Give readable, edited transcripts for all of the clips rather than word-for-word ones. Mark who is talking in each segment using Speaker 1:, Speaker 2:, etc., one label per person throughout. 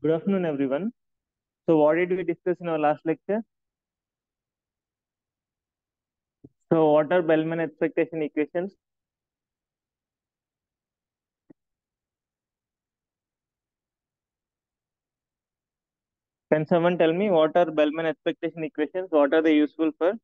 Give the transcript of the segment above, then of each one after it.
Speaker 1: Good afternoon, everyone. So, what did we discuss in our last lecture? So, what are Bellman expectation equations? Can someone tell me what are Bellman expectation equations? What are they useful for?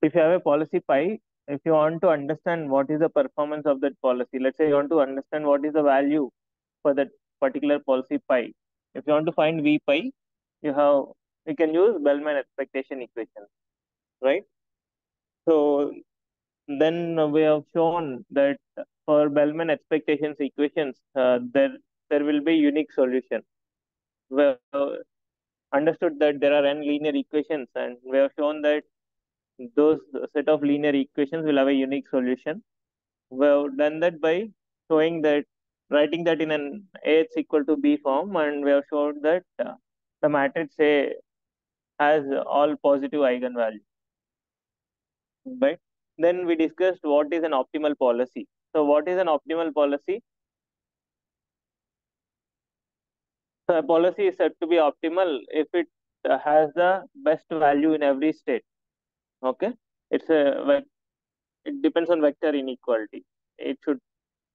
Speaker 1: If you have a policy pi, if you want to understand what is the performance of that policy, let's say you want to understand what is the value for that particular policy pi. If you want to find V pi, you have you can use Bellman expectation equations, right? So then we have shown that for Bellman expectations equations, there will be unique solution. We have understood that there are n linear equations, and we have shown that those set of linear equations will have a unique solution. We have done that by showing that writing that in an AX equal to B form, and we have shown that the matrix A has all positive eigenvalues, right? Then we discussed what is an optimal policy. So, what is an optimal policy? So a policy is said to be optimal if it has the best value in every state. Okay, it's it depends on vector inequality. It should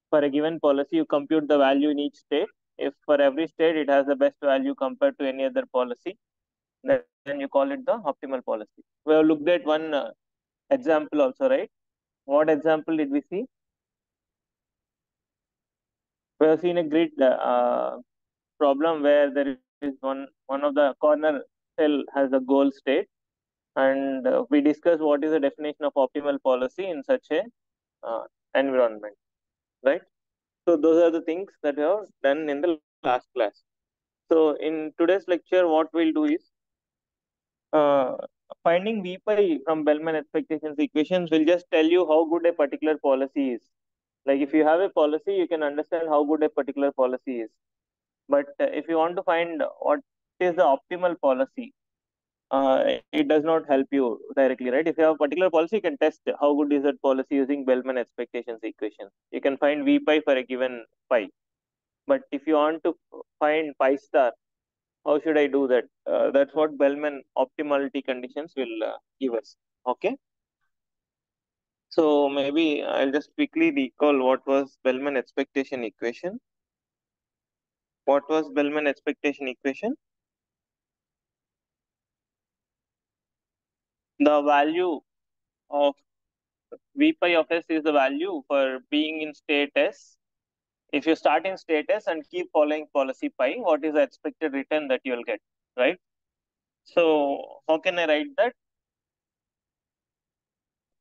Speaker 1: for a given policy you compute the value in each state. If for every state it has the best value compared to any other policy, then you call it the optimal policy. We have looked at one example also, right? What example did we see? We have seen a grid problem where there is one of the corner cell has a goal state, and we discussed what is the definition of optimal policy in such a uh, environment, right? So those are the things that we have done in the last class. So in today's lecture, what we'll do is uh, finding V pi from Bellman expectations equations will just tell you how good a particular policy is. Like if you have a policy, you can understand how good a particular policy is. But if you want to find what is the optimal policy, it does not help you directly, right? If you have a particular policy, you can test how good is that policy using Bellman expectations equation. You can find V pi for a given pi. But if you want to find pi star, how should I do that? That's what Bellman optimality conditions will give us. Okay. So maybe I'll just quickly recall what was Bellman expectation equation. What was Bellman expectation equation? The value of V pi of s is the value for being in state S. If you start in state S and keep following policy pi, what is the expected return that you will get, right? So how can I write that?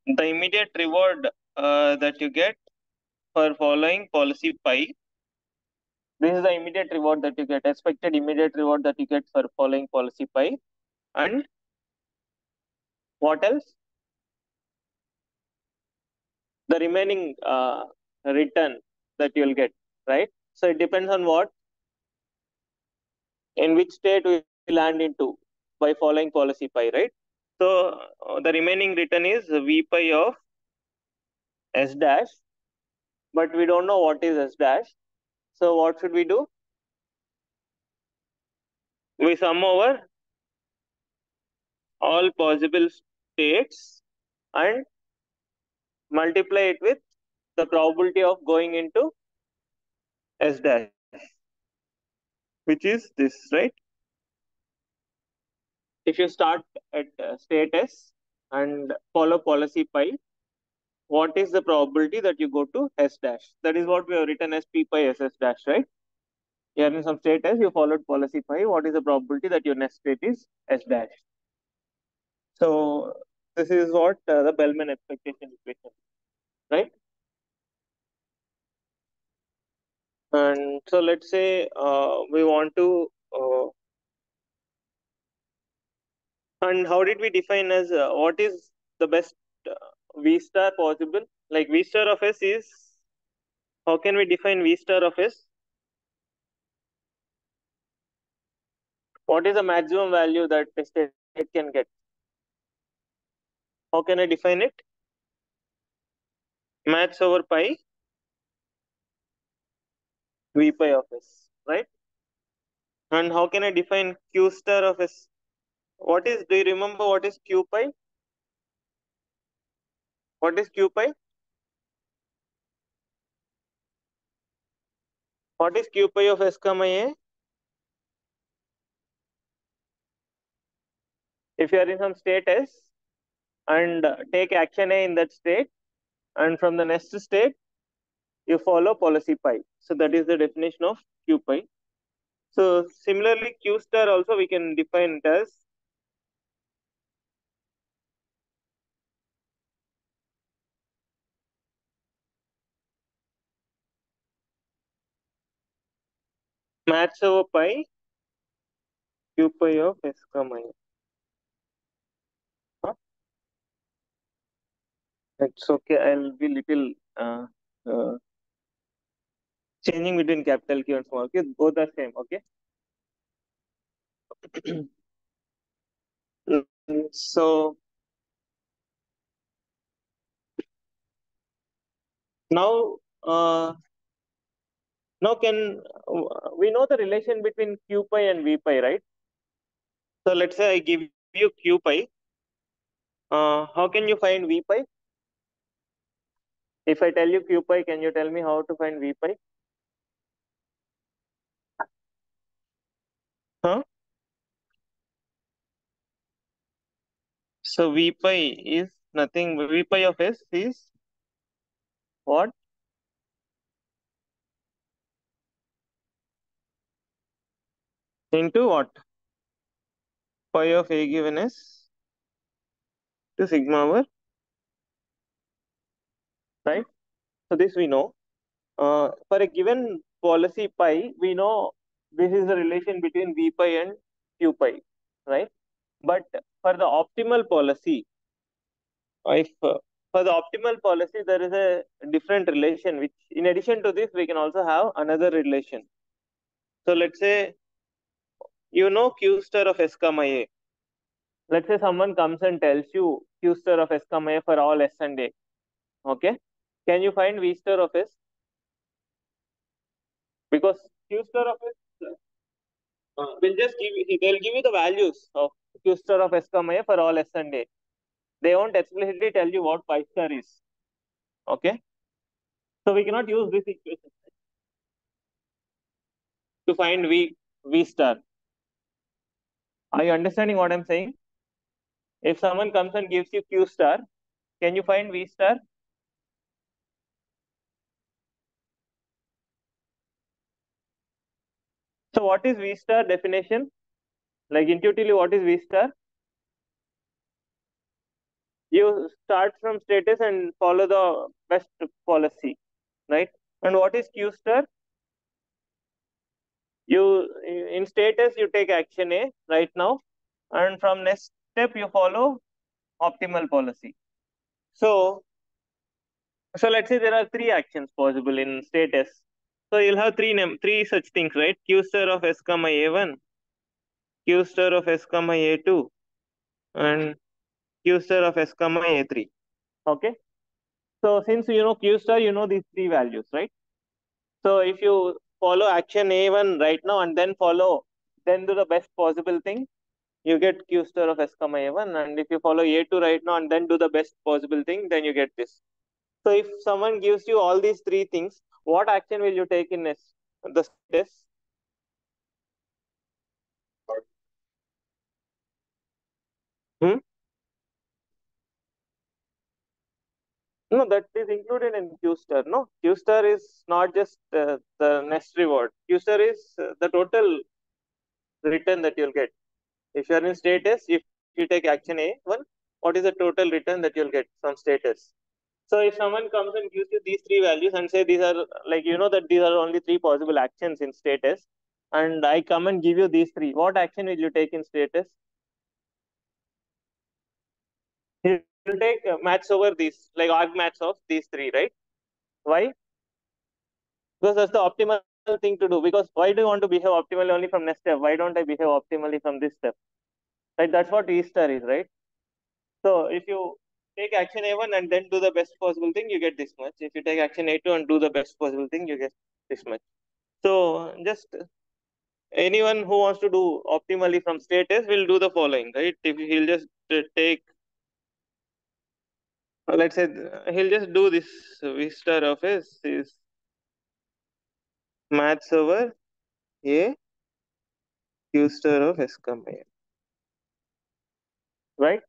Speaker 1: The immediate reward that you get for following policy pi, this is the immediate reward that you get, expected immediate reward that you get for following policy pi. And what else? The remaining return that you will get, right? So it depends on what, in which state we land into by following policy pi, right? So the remaining return is V pi of S dash, but we don't know what is S dash. So what should we do? We sum over all possible states and multiply it with the probability of going into S dash, which is this, right? If you start at state S and follow policy pi, what is the probability that you go to S dash? That is what we have written as P pi SS dash, right? You are in some state S, you followed policy pi. What is the probability that your next state is S dash? So this is what the Bellman expectation equation, right? And so let's say we want to, and how did we define as what is the best V star possible? Like V star of S is, how can we define V star of S? What is the maximum value that the state can get? How can I define it? Maths over pi v pi of s, right? And how can I define q star of s? What is, do you remember what is q pi? What is q pi? What is q pi of s comma a? If you are in some state s and take action a in that state, and from the next state you follow policy pi. So that is the definition of q pi. So similarly, q star also we can define it as maths over pi q pi of s comma a. Huh? It's okay. I'll be little uh, changing between capital Q and small q. Both are same. Okay. So now, now can we know the relation between q pi and v pi, right? So let's say I give you q pi. How can you find v pi? If I tell you q pi, can you tell me how to find v pi? Huh? So v pi is nothing. V pi of s is what? Into what? Pi of a given s to sigma over, right? So this we know. For a given policy pi, we know this is the relation between v pi and q pi, right? But for the optimal policy, if for the optimal policy there is a different relation, which in addition to this we can also have another relation. So let's say you know q star of s comma a. Let's say someone comes and tells you q star of s comma a for all s and a. Okay, can you find v star of s? Because q star of s will just they'll give you the values of q star of s comma a for all s and a. They won't explicitly tell you what pi star is. Okay, so we cannot use this equation to find v star. Are you understanding what I'm saying? If someone comes and gives you q star, can you find v star? So what is v star definition? Like intuitively, what is v star? You start from status and follow the best policy, right? And what is q star? You in status you take action A right now, and from next step you follow optimal policy. So so let's say there are three actions possible in status. So you'll have three such things, right? Q star of s comma a1, q star of s comma a2, and q star of s comma a3. Okay. So since you know q star, you know these three values, right? So if you follow action a1 right now and then do the best possible thing, you get q star of s comma a1. And if you follow a2 right now and then do the best possible thing, then you get this. So if someone gives you all these three things, what action will you take in the test? Hmm? No, that is included in q star. No, q star is not just the next reward. Q star is the total return that you'll get. If you are in status, if you take action A1, what is the total return that you'll get from status? So if someone comes and gives you these three values and say these are, like, you know that these are only three possible actions in status, and I come and give you these three, what action will you take in status? You'll take maths over these, like arg maths of these three, right? Why? Because that's the optimal thing to do. Because why do you want to behave optimally only from next step? Why don't I behave optimally from this step? Right? That's what E star is, right? So if you take action A1 and then do the best possible thing, you get this much. If you take action A2 and do the best possible thing, you get this much. So just anyone who wants to do optimally from state S will do the following, right? If he'll just take, let's say, he'll just do this V star of S is maths over A Q star of S comma A, right?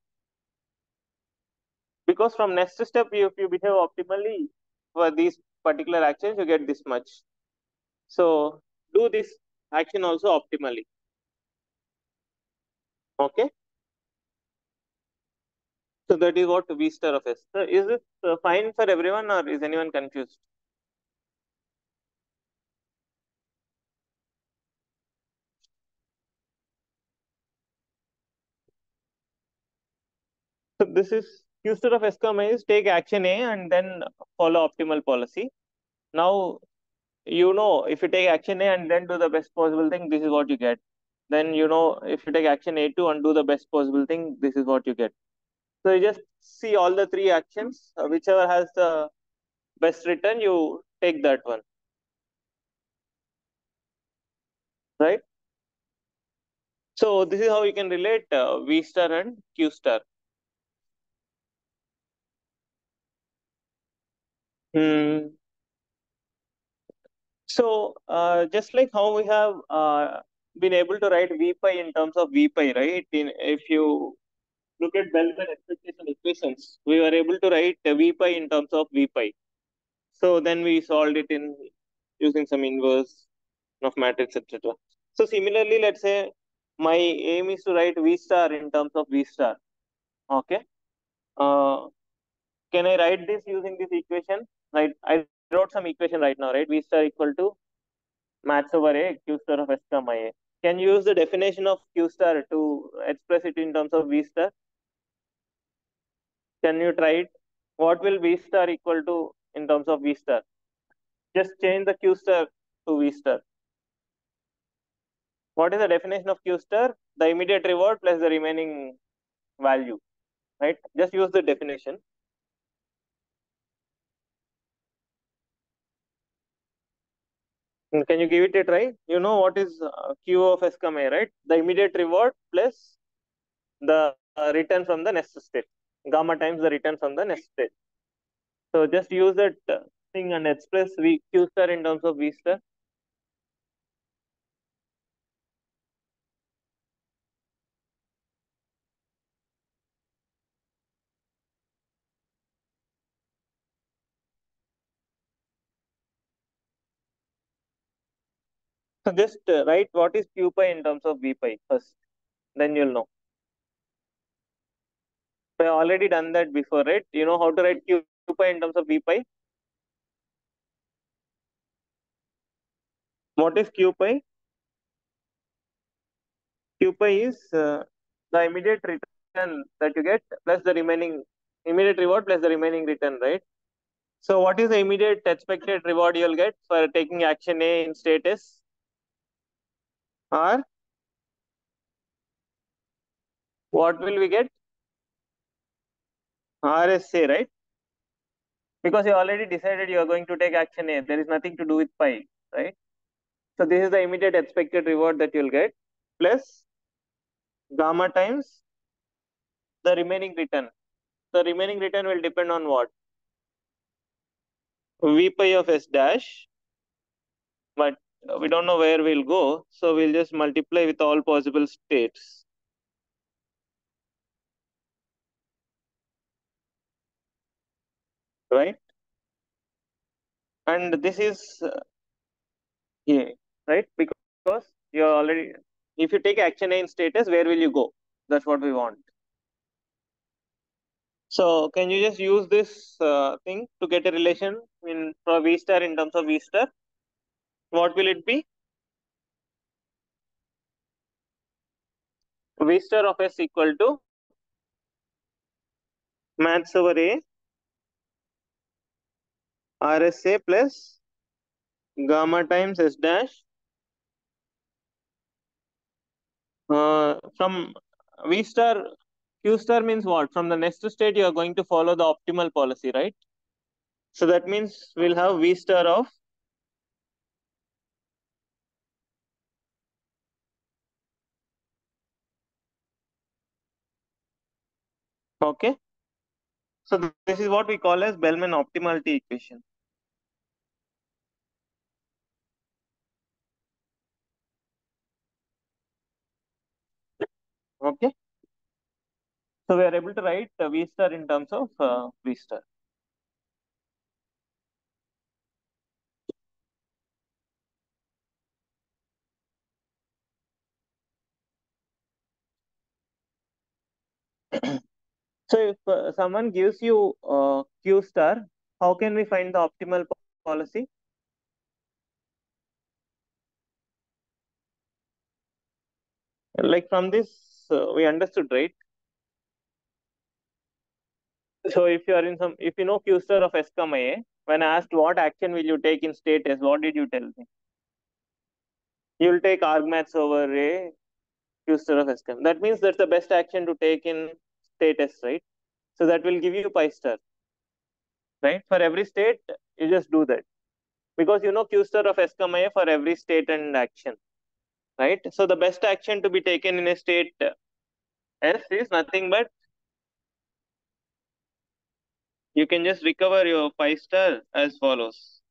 Speaker 1: Because from next step, if you behave optimally for these particular actions, you get this much. So do this action also optimally. Okay. So that is what V star of S. So is this fine for everyone or is anyone confused? So this is Q star of S comma is take action A and then follow optimal policy. Now you know if you take action A and then do the best possible thing, this is what you get. Then you know if you take action A2 and do the best possible thing, this is what you get. So you just see all the three actions, whichever has the best return, you take that one, right? So this is how you can relate V star and Q star. Hmm. So just like how we have been able to write V pi in terms of V pi, right? If you look at Bellman expectation equations, we were able to write V pi in terms of V pi. So then we solved it in using some inverse of matrix, etc. So similarly, let's say my aim is to write V star in terms of V star. Okay. Uh, can I write this using this equation? Right. I wrote some equation right now, right? V star equal to maths over A, Q star of S comma A. Can you use the definition of Q star to express it in terms of V star? Can you try it? What will V star equal to in terms of V star? Just change the Q star to V star. What is the definition of Q star? The immediate reward plus the remaining value, right? Just use the definition. Can you give it a try? You know what is Q of S comma A, right? The immediate reward plus the return from the next state. Gamma times the return from the next state. So just use that thing and express Q star in terms of V star. So just write what is Q pi in terms of V pi first. Then you'll know. So I already done that before, right? You know how to write Q pi in terms of V pi? What is Q pi? Q pi is the immediate return that you get plus the remaining immediate reward plus the remaining return, right? So what is the immediate expected reward you'll get for taking action A in status? Or what will we get? RSA, right? Because you already decided you are going to take action A. There is nothing to do with pi, right? So this is the immediate expected reward that you'll get plus gamma times the remaining return. The remaining return will depend on what? V pi of S dash, but we don't know where we'll go. So we'll just multiply with all possible states, right? And this is A, right? Because you're already, if you take action A in status, where will you go? That's what we want. So can you just use this thing to get a relation in for V star in terms of V star? What will it be? V star of S equal to maths over A RSA plus gamma times S dash from V star. Q star means what? From the next state, you are going to follow the optimal policy, right? So that means we'll have V star of, okay. So this is what we call as Bellman optimality equation. Okay. So we are able to write V star in terms of V star. So if someone gives you Q star, how can we find the optimal policy? Like from this, we understood, right? So if you are in some, if you know Q star of S comma A, when asked what action will you take in state S, what did you tell me? You'll take argmax over A Q star of S comma. That means that's the best action to take in state S, right? So that will give you pi star, right? For every state, you just do that because you know Q star of S comma A for every state and action, right? So the best action to be taken in a state S is nothing but you can just recover your pi star as follows,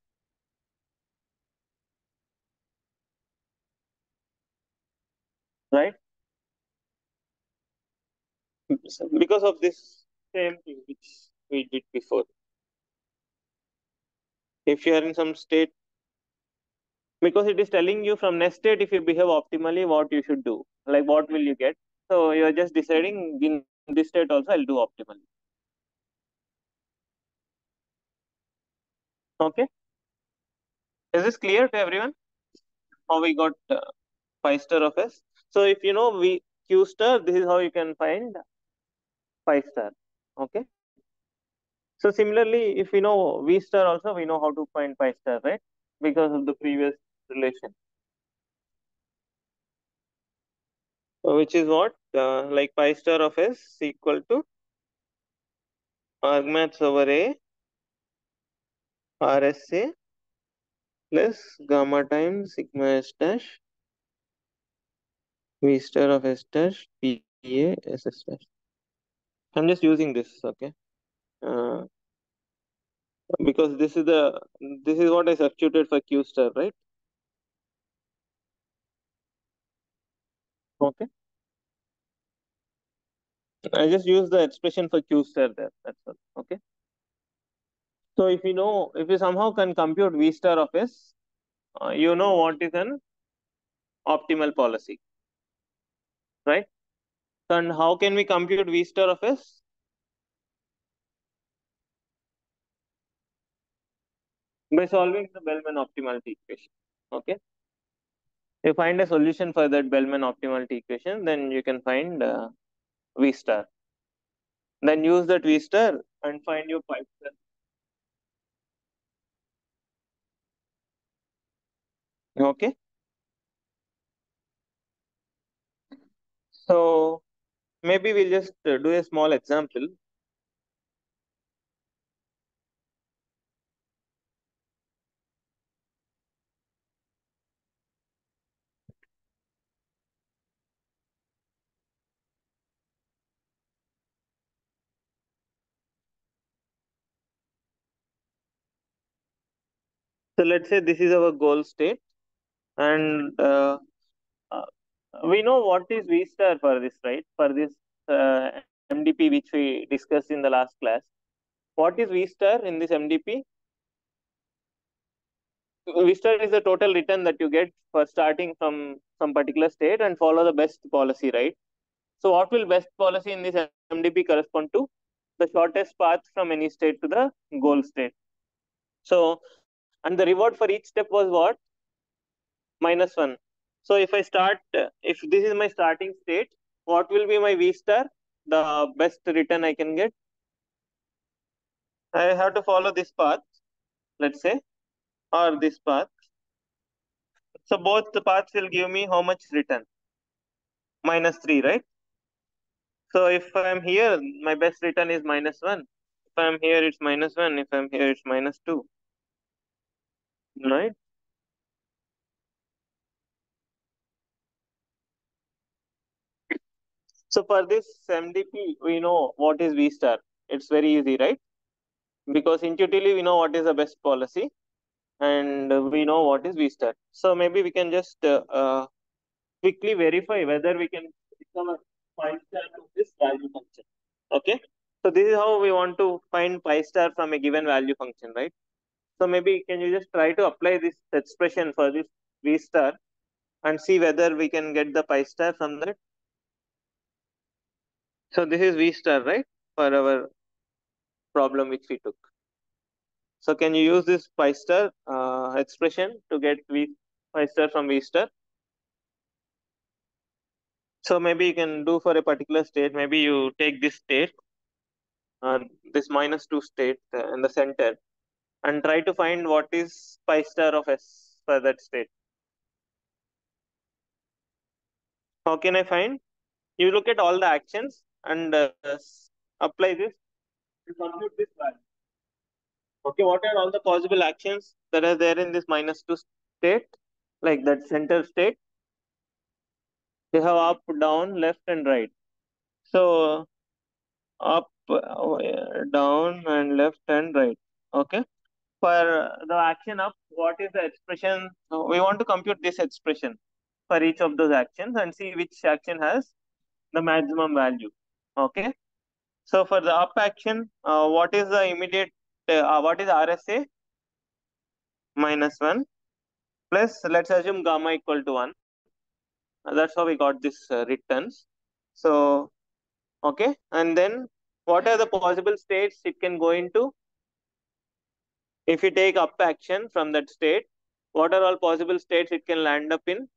Speaker 1: right? So because of this same thing which we did before. If you are in some state, because it is telling you from next state, if you behave optimally, what you should do, like what will you get. So you are just deciding in this state also I'll do optimally. Okay, is this clear to everyone? How we got pi star of S? So if you know V Q star, this is how you can find pi star. Okay. So similarly, if we know V star also, we know how to find pi star, right? Because of the previous relation. Which is what? Like pi star of S equal to argmax over A RSA plus gamma times sigma S dash V star of S dash PA SS dash. I'm just using this, okay? Uh, because this is what I substituted for Q star, right? Okay. I just use the expression for Q star there. That's all. Okay. So if you know, if you somehow can compute V star of S, you know what is an optimal policy, right? So, and how can we compute V star of S? By solving the Bellman optimality equation. Okay. You find a solution for that Bellman optimality equation, then you can find V star. Then use that V star and find your pi star. Okay. So maybe we'll just do a small example. So let's say this is our goal state, and uh, we know what is V star for this, right? For this uh, MDP which we discussed in the last class. What is V star in this MDP? V star is the total return that you get for starting from some particular state and follow the best policy, right? So what will best policy in this MDP correspond to? The shortest path from any state to the goal state. So, and the reward for each step was what? -1. So if I start, if this is my starting state, what will be my V star? The best return I can get. I have to follow this path, let's say, or this path. So both the paths will give me how much return? -3, right? So if I'm here, my best return is -1. If I'm here, it's -1. If I'm here, it's -2. Right? So for this MDP, we know what is V star. It's very easy, right? Because intuitively we know what is the best policy, and we know what is V star. So maybe we can just quickly verify whether we can become a pi star of this value function. Okay. So this is how we want to find pi star from a given value function, right? So maybe can you just try to apply this expression for this V star and see whether we can get the pi star from that. So this is V star, right? For our problem which we took. So can you use this pi star expression to get pi star from V star? So maybe you can do for a particular state. Maybe you take this state, uh, this -2 state in the center, and try to find what is pi star of S for that state. How can I find? You look at all the actions and apply this to compute this value. Okay, what are all the possible actions that are there in this -2 state, like that center state? They have up, down, left, and right. So up, down, and left and right. Okay. For the action up, what is the expression? So we want to compute this expression for each of those actions and see which action has the maximum value. Okay. So for the up action, what is the immediate? What is RSA? -1 plus. Let's assume gamma equal to 1. That's how we got this returns. So okay, and then what are the possible states it can go into? If you take up action from that state, what are all possible states it can land up in?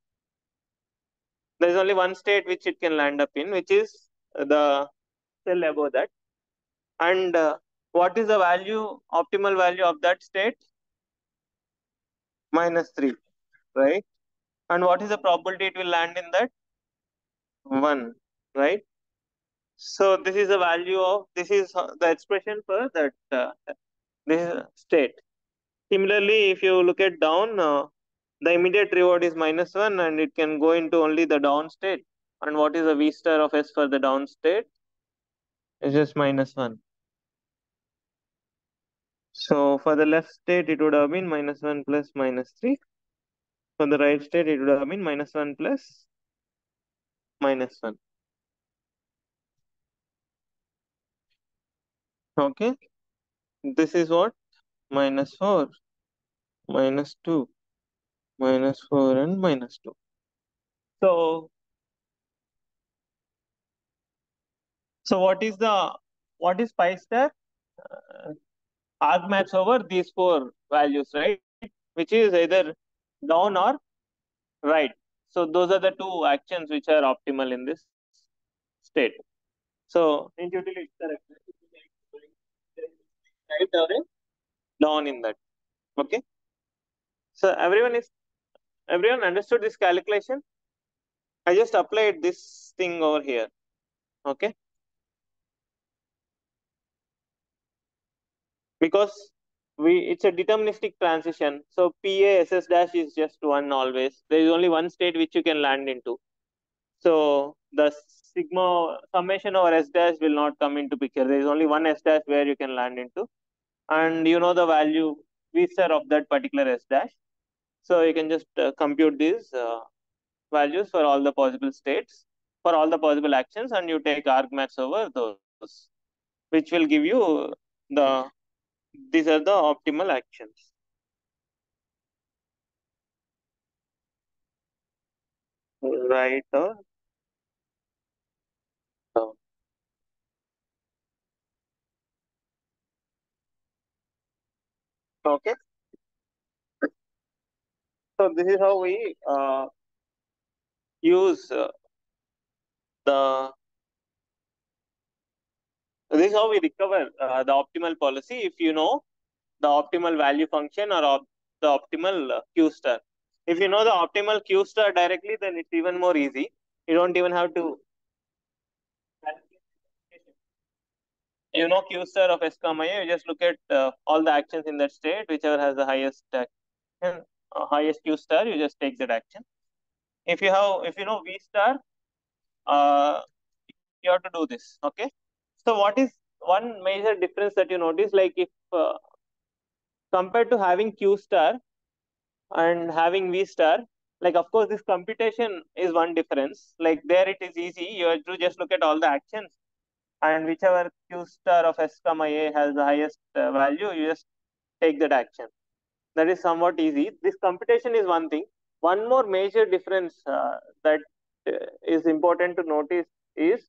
Speaker 1: There is only one state which it can land up in, which is the cell above that. And what is the value, optimal value of that state? -3, right? And what is the probability it will land in that? 1, right? So this is the value of, this is the expression for that this state. Similarly, if you look at down, the immediate reward is -1 and it can go into only the down state. And what is the V star of S for the down state? It's just -1. So for the left state, it would have been -1 plus -3. For the right state, it would have been -1 plus -1. Okay. This is what? -4, -2, -4, and -2. So, so what is pi star? Uh, Argmax over these four values, right? Which is either down or right. So those are the two actions which are optimal in this state. So intuitively it's correct. Right or down in that. Okay. So everyone understood this calculation. I just applied this thing over here. Okay. Because it's a deterministic transition. So PA SS dash is just one always. There is only one state which you can land into. So the sigma summation over S dash will not come into picture. There is only one S dash where you can land into, and you know the value V star of that particular S dash. So you can just compute these values for all the possible states, for all the possible actions, and you take argmax over those, which will give you the these are the optimal actions. Right or down. Okay. So this is how we use the this is how we recover the optimal policy if you know the optimal value function or the optimal Q star. If you know the optimal Q star directly, then it's even more easy. You don't even have to calculate you know q star of s comma a, you just look at all the actions in that state, whichever has the highest action, highest q star, you just take that action. If you know v star, uh, you have to do this. Okay. So what is one major difference that you notice? Like if compared to having q star and having v star, like of course this computation is one difference. Like there it is easy. You have to just look at all the actions, and whichever q star of s comma a has the highest value, you just take that action. That is somewhat easy. This computation is one thing. One more major difference that is important to notice is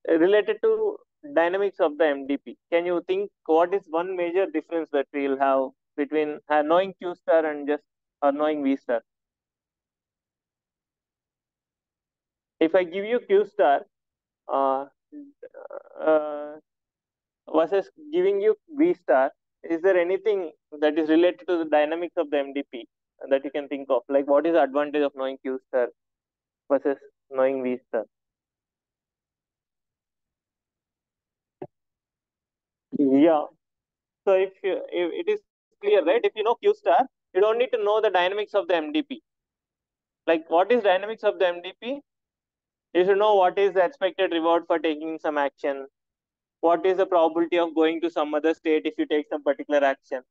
Speaker 1: related to dynamics of the MDP. Can you think what is one major difference that we'll have between knowing Q star and just knowing V star? If I give you Q star uh, uh, versus giving you V star, is there anything that is related to the dynamics of the MDP that you can think of? Like what is the advantage of knowing Q star versus knowing V star? Yeah. So if it is clear, right? If you know Q star, you don't need to know the dynamics of the MDP. Like what is dynamics of the MDP? You should know what is the expected reward for taking some action. What is the probability of going to some other state if you take some particular action?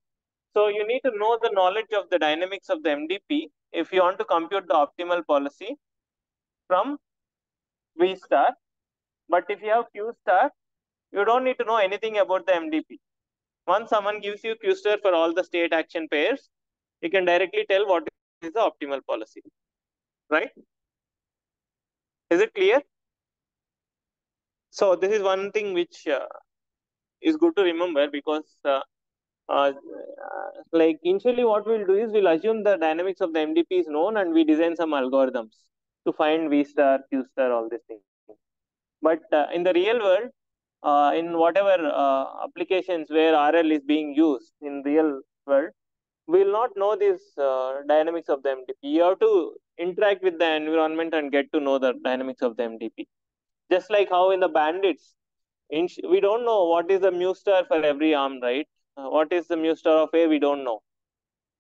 Speaker 1: So you need to know the knowledge of the dynamics of the MDP if you want to compute the optimal policy from V star. But if you have Q star, you don't need to know anything about the MDP. Once someone gives you Q star for all the state action pairs, you can directly tell what is the optimal policy, right? Is it clear? So this is one thing which is good to remember because uh, like initially what we'll do is we'll assume the dynamics of the MDP is known and we design some algorithms to find V star, Q star, all these things. But in the real world, in whatever applications where RL is being used in real world, we will not know these dynamics of the MDP. You have to interact with the environment and get to know the dynamics of the MDP. Just like how in the bandits, we don't know what is the mu star for every arm, right? What is the mu star of A? We don't know.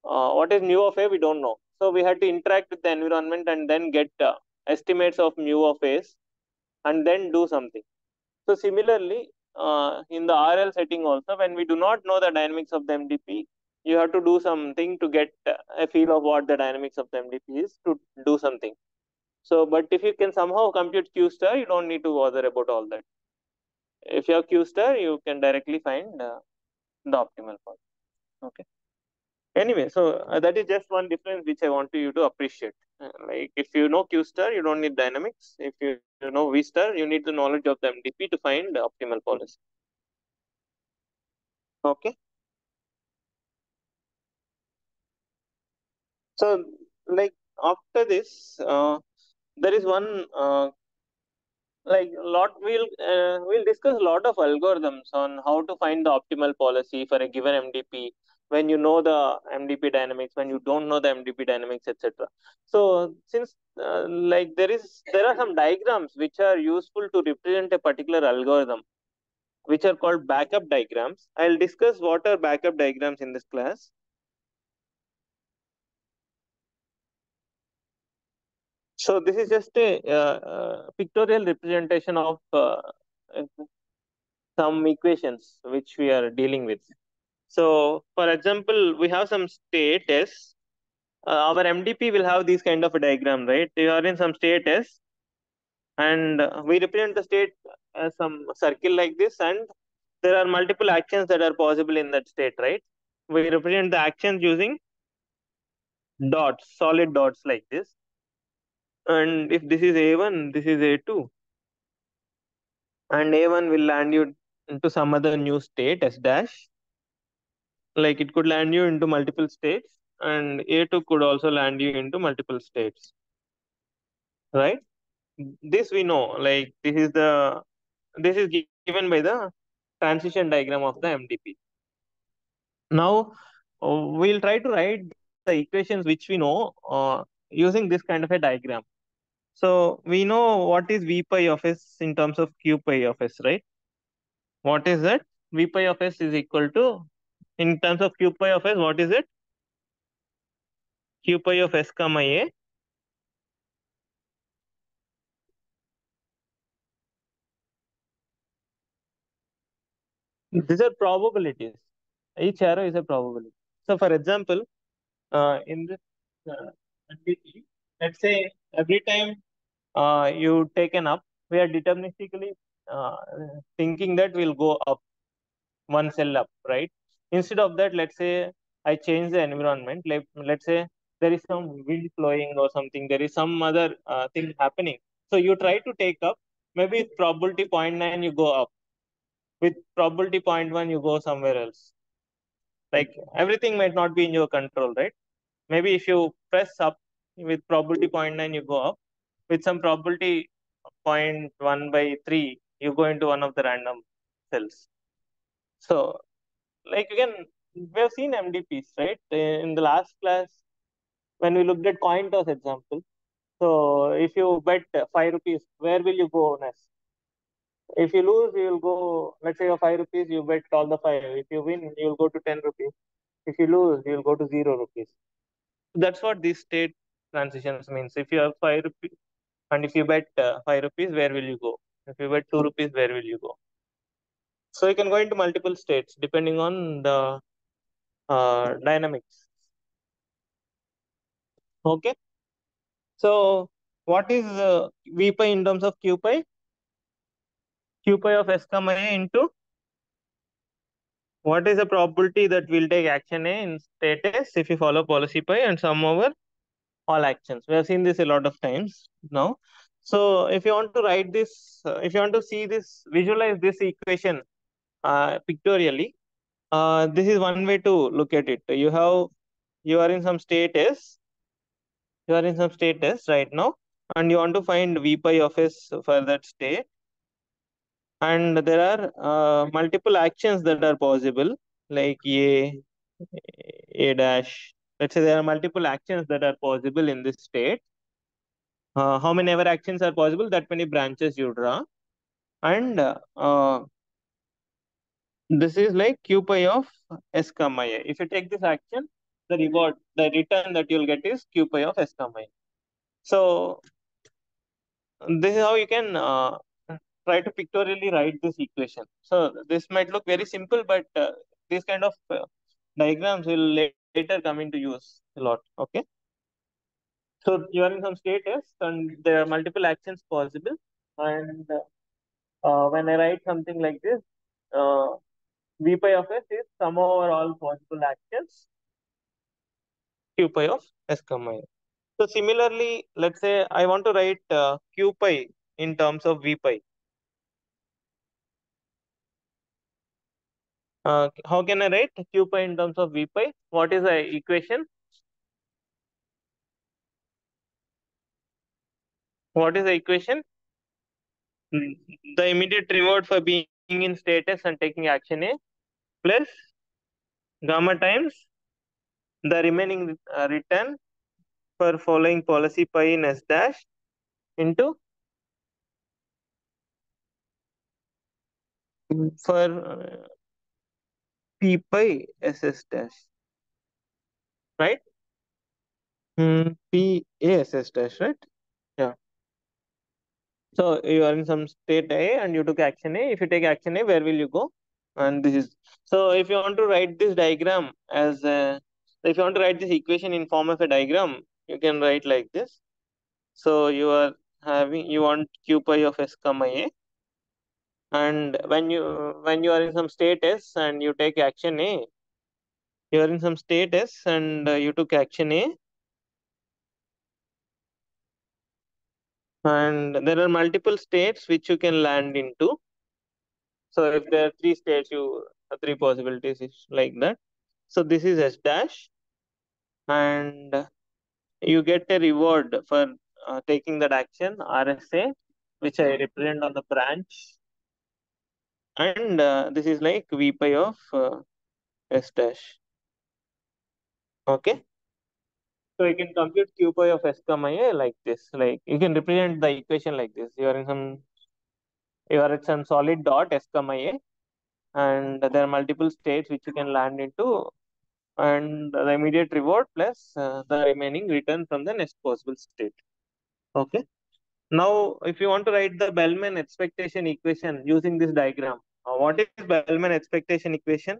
Speaker 1: What is mu of A? We don't know. So we had to interact with the environment and then get estimates of mu of A's and then do something. So similarly, in the RL setting also, when we do not know the dynamics of the MDP, you have to do something to get a feel of what the dynamics of the MDP is to do something. So, but if you can somehow compute Q star, you don't need to bother about all that. If you have Q star, you can directly find the optimal point. Okay. Anyway, so that is just one difference which I want you to appreciate. Like if you know Q star, you don't need dynamics. If you know V star, you need the knowledge of the MDP to find the optimal policy. Okay. So like after this, there is one like lot we'll discuss a lot of algorithms on how to find the optimal policy for a given MDP when you know the MDP dynamics, when you don't know the MDP dynamics, etc. So since there are some diagrams which are useful to represent a particular algorithm, which are called backup diagrams. I'll discuss what are backup diagrams in this class. So this is just a pictorial representation of some equations which we are dealing with. So, for example, we have some state S. Our MDP will have this kind of a diagram, right? You are in some state S, and we represent the state as some circle like this, and there are multiple actions that are possible in that state, right? We represent the actions using dots, solid dots like this. And if this is A1, this is A2, and A1 will land you into some other new state, S dash. Like it could land you into multiple states, and A2 could also land you into multiple states, right? This we know, like this is given by the transition diagram of the MDP. Now we'll try to write the equations which we know using this kind of a diagram. So we know what is V pi of S in terms of Q pi of S, right? What is that? V pi of s is equal to, in terms of q pi of s, what is it? Q pi of s comma a. These are probabilities. Each arrow is a probability. So, for example, in this NDT, let's say every time you take an up, we are deterministically uh, thinking that we'll go up one cell up, right? Instead of that, let's say I change the environment. Let's say there is some wind flowing or something. There is some other thing happening. So you try to take up. Maybe with probability zero point 0.9 you go up. With probability zero point 0.1 you go somewhere else. Like everything might not be in your control, right? Maybe if you press up with probability zero point 0.9 you go up. With some probability 0.1 by 3 you go into one of the random cells. So like again, we have seen MDPs, right? In the last class, when we looked at coin toss example. So if you bet 5 rupees, where will you go next? If you lose, you will go, let's say your 5 rupees, you bet all the five. If you win, you will go to 10 rupees. If you lose, you will go to 0 rupees. That's what these state transitions means. If you have 5 rupees, and if you bet 5 rupees, where will you go? If you bet 2 rupees, where will you go? So you can go into multiple states depending on the dynamics. Okay. So what is V pi in terms of Q pi? Q pi of S comma A into what is the probability that we'll take action A in state S if you follow policy pi and sum over all actions. We have seen this a lot of times now. So if you want to write this, if you want to see this, visualize this equation pictorially, this is one way to look at it. You are in some state S, you are in some state S right now, and you want to find V pi of S for that state. And there are multiple actions that are possible, like a dash. Let's say there are multiple actions that are possible in this state. How many ever actions are possible, that many branches you draw. And this is like q pi of s comma a. If you take this action, the return that you'll get is q pi of s comma a. So this is how you can try to pictorially write this equation. So this might look very simple, but these kind of diagrams will later come into use a lot. Okay. So you are in some state S, and there are multiple actions possible. And when I write something like this, uh, V pi of S is sum over all possible actions, Q pi of S comma A. So similarly, let's say I want to write Q pi in terms of V pi. How can I write q pi in terms of v pi? What is the equation? What is the equation? The immediate reward for being in status and taking action A plus gamma times the remaining return for following policy pi in S dash into for P pi SS dash, right? P A SS dash, right? Yeah. So you are in some state A and you took action A. If you take action A, where will you go? And this is, so if you want to write this diagram as a, if you want to write this equation in form of a diagram, you can write like this. So you want q pi of s comma a, and when you are in some state S and you take action A, you are in some state S and you took action A, and there are multiple states which you can land into. So if there are three states, three possibilities is like that. So this is S dash, and you get a reward for taking that action, RSA, which I represent on the branch. And this is like V pi of S dash. Okay. So you can compute Q pi of S comma A like this. Like you can represent the equation like this. You are at some solid dot S comma A, and there are multiple states which you can land into, and the immediate reward plus the remaining return from the next possible state. Okay. Now, if you want to write the Bellman expectation equation using this diagram, what is Bellman expectation equation?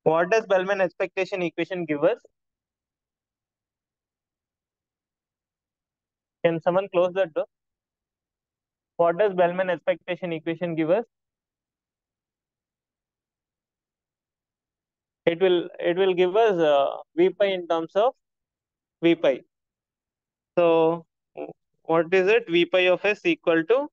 Speaker 1: What does Bellman expectation equation give us? Can someone close that door? What does Bellman expectation equation give us? It will give us V pi in terms of V pi. So what is it? V pi of s equal to,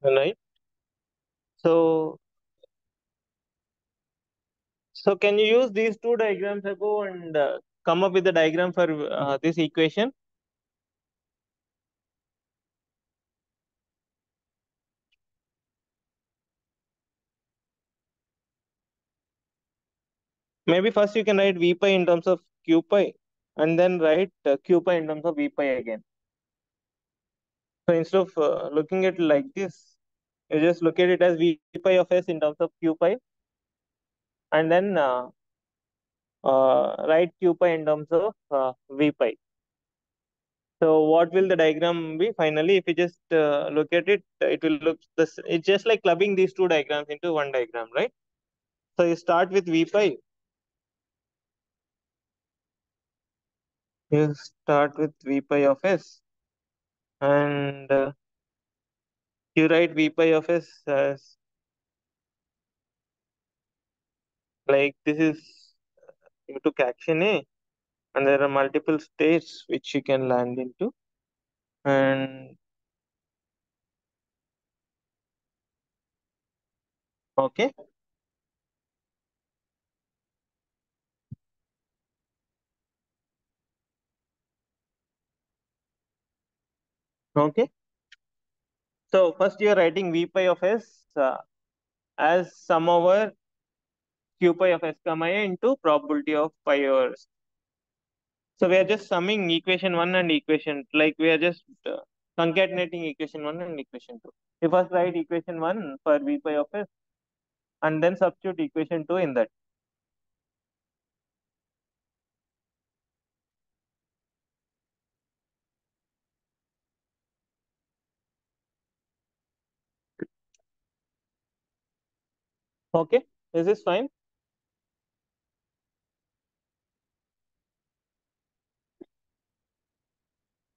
Speaker 1: right? So can you use these two diagrams ago and come up with the diagram for this equation? Maybe first you can write V pi in terms of Q pi and then write Q pi in terms of V pi again. So instead of looking at it like this, you just look at it as V pi of s in terms of Q pi and then write Q pi in terms of V pi. So what will the diagram be finally? If you just look at it, it will look this. It's just like clubbing these two diagrams into one diagram, right? So you start with V pi. You start with V pi of s, and you write V pi of s as like this is, you took action A, and there are multiple states which you can land into, and okay, okay. So first you are writing V pi of s as sum over Q pi of s comma a into probability of pi over. So we are just summing equation 1 and equation, like we are just concatenating equation 1 and equation 2. We first write equation 1 for V pi of s and then substitute equation 2 in that. Okay, is this fine?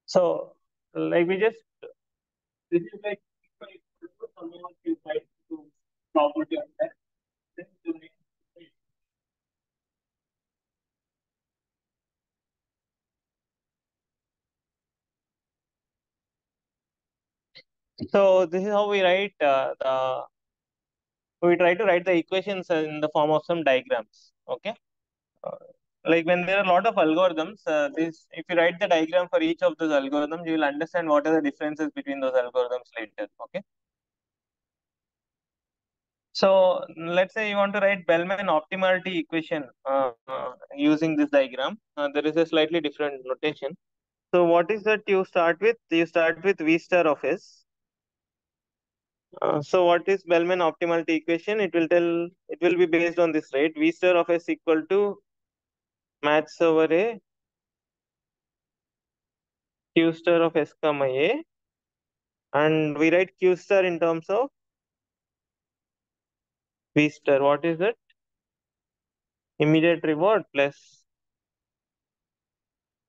Speaker 1: So like we just, this is like Q pi equal to sum over Q pi to probability of s. Then to make- So this is how we write we try to write the equations in the form of some diagrams. Okay. Uh, like when there are a lot of algorithms, this if you write the diagram for each of those algorithms, you will understand what are the differences between those algorithms later. Okay. So let's say you want to write Bellman optimality equation using this diagram. There is a slightly different notation. So what is that you start with? You start with V star of S. So what is Bellman optimality equation? It will be based on this, right? V star of S equal to maths over A, Q star of S comma A, and we write Q star in terms of V star. What is it? Immediate reward plus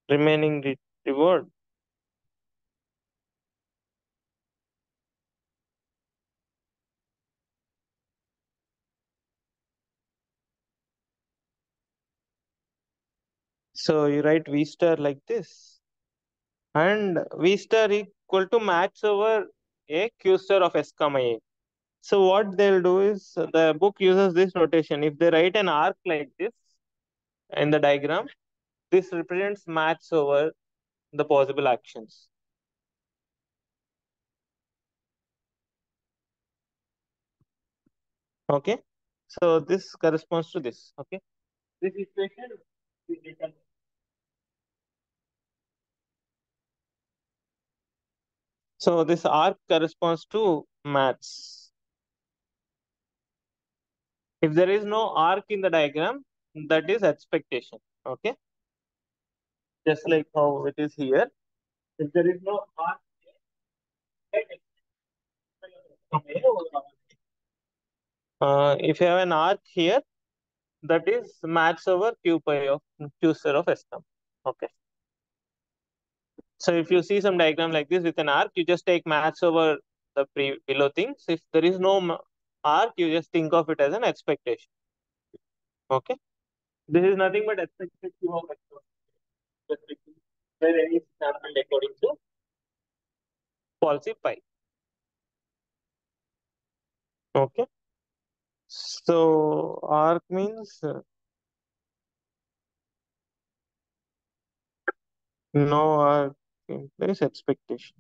Speaker 1: remaining reward. So you write V star like this, and V star equal to maths over a q star of s comma a. So what they'll do is the book uses this notation. If they write an arc like this in the diagram, this represents maths over the possible actions. Okay. So this corresponds to this. Okay. This equation is written. So this arc corresponds to maths. If there is no arc in the diagram, that is expectation. Okay. Just like how it is here. If there is no arc, if you have an arc here, that is maths over q pi of q star of s term. Okay. So if you see some diagram like this with an arc, you just take maths over the below things. If there is no arc, you just think of it as an expectation. Okay. This is nothing but expected q of x where any is sampled according to policy pi. Okay. So arc means no arc implies expectation.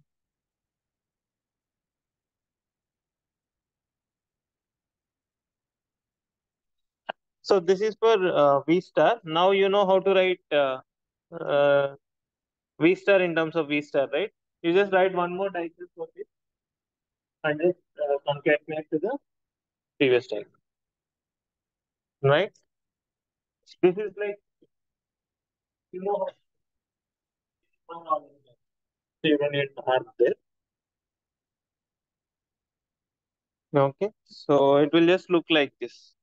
Speaker 1: So this is for V star. Now you know how to write uh, V star in terms of V star, right? You just write one more diagram for this and just concatenate to the previous diagram, right? This is like, you know, so you don't need arc there. Okay, so it will just look like this.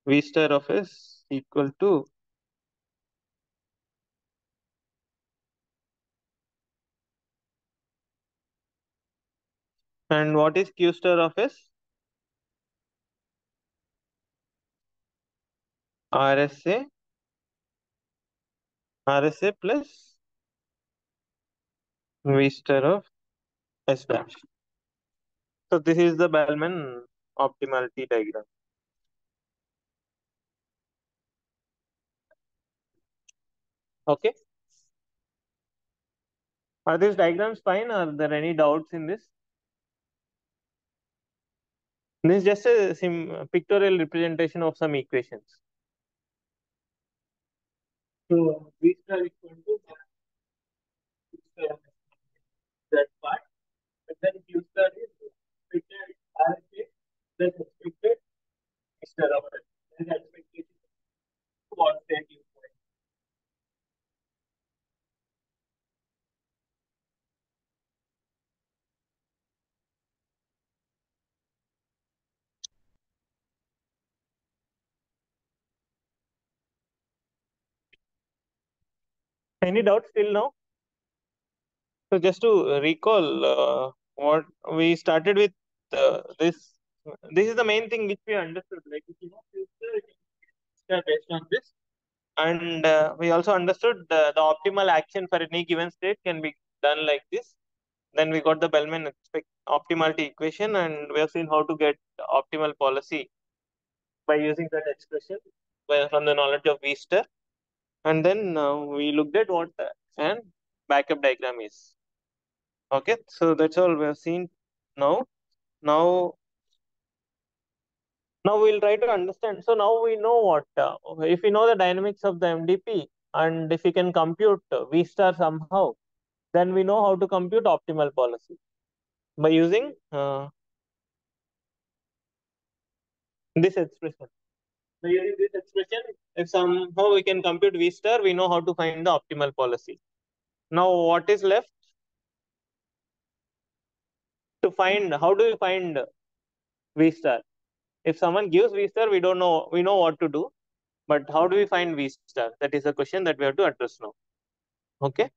Speaker 1: V star of S equal to, and what is Q star of S? RSA, RSA plus V star of S dash. So this is the Bellman optimality diagram. Okay. Are these diagrams fine? Are there any doubts in this? This is just a pictorial representation of some equations. So V star equal to that part, but then Q star is expected RSA, then expected star of it. Then expectation constant you point. Any doubts till now? So just to recall what we started with this. This is the main thing which we understood. Like if you know future, it is based on this, and we also understood the optimal action for any given state can be done like this. Then we got the Bellman optimality equation, and we have seen how to get optimal policy by using that expression from the knowledge of V star. And then we looked at what an backup diagram is. Okay, so that's all we have seen now. Now, now we'll try to understand. So now we know what if we know the dynamics of the MDP, and if we can compute V star somehow, then we know how to compute optimal policy by using this expression. By using this expression, if somehow we can compute V star, we know how to find the optimal policy. Now, what is left to find? How do we find V star? If someone gives V star, we don't know. We know what to do, but how do we find V star? That is a question that we have to address now. Okay.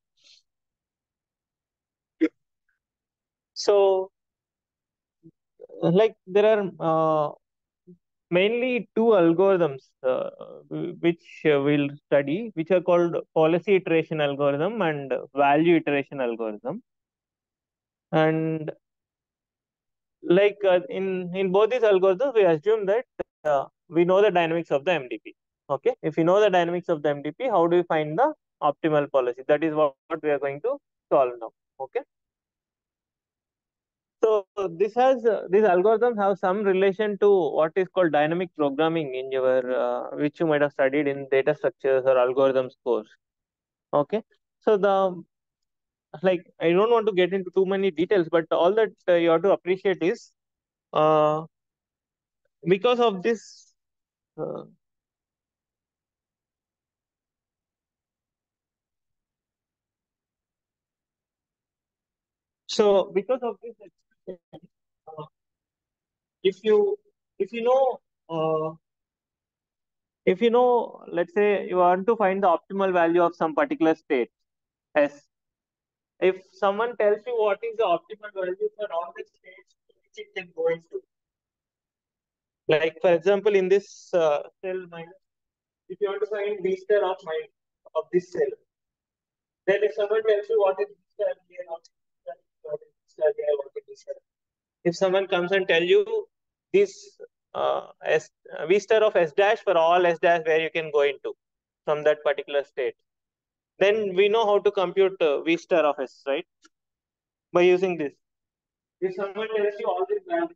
Speaker 1: So, like there are mainly two algorithms which we'll study, which are called policy iteration algorithm and value iteration algorithm. And like in both these algorithms, we assume that we know the dynamics of the MDP. Okay, if you know the dynamics of the MDP, how do you find the optimal policy? That is what we are going to solve now. Okay, so these algorithms have some relation to what is called dynamic programming in your which you might have studied in data structures or algorithms course. Okay, so the like I don't want to get into too many details, but all that you have to appreciate is uh, because of this. Uh, so because of this, uh, if you if you know uh, if you know, let's say you want to find the optimal value of some particular state S. If someone tells you what is the optimal value for all the states which it can go into, like for example, in this cell minus, if you want to find V star of minus of this cell, then if someone tells you what is V star here, what is V star here, what is V star, if someone comes and tell you this S, V star of S dash for all S dash where you can go into from that particular state, then we know how to compute V star of S, right? By using this. If someone tells you all these values,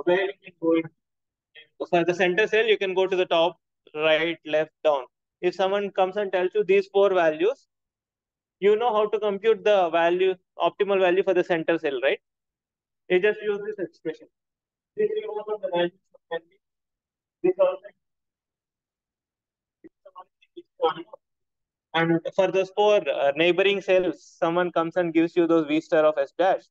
Speaker 1: where you can go into, for the center cell, you can go to the top, right, left, down. If someone comes and tells you these four values, you know how to compute the value, optimal value for the center cell, right? You just use this expression. This is one of the values of this also. And for those four neighboring cells, someone comes and gives you those V star of S dash,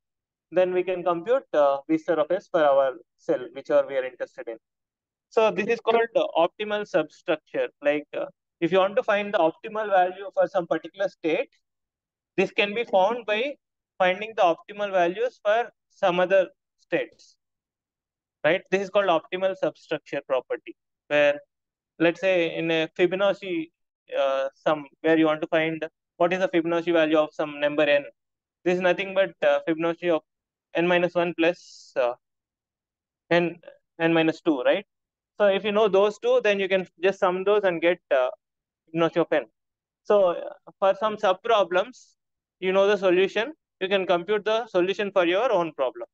Speaker 1: then we can compute V star of S for our cell, whichever we are interested in. So this is called optimal substructure. Like if you want to find the optimal value for some particular state, this can be found by finding the optimal values for some other states, right? This is called optimal substructure property, where let's say in a Fibonacci, some where you want to find what is the Fibonacci value of some number n. This is nothing but Fibonacci of n minus 1 plus n n minus 2, right? So if you know those two, then you can just sum those and get Fibonacci of n. So for some sub problems, you know the solution. You can compute the solution for your own problem.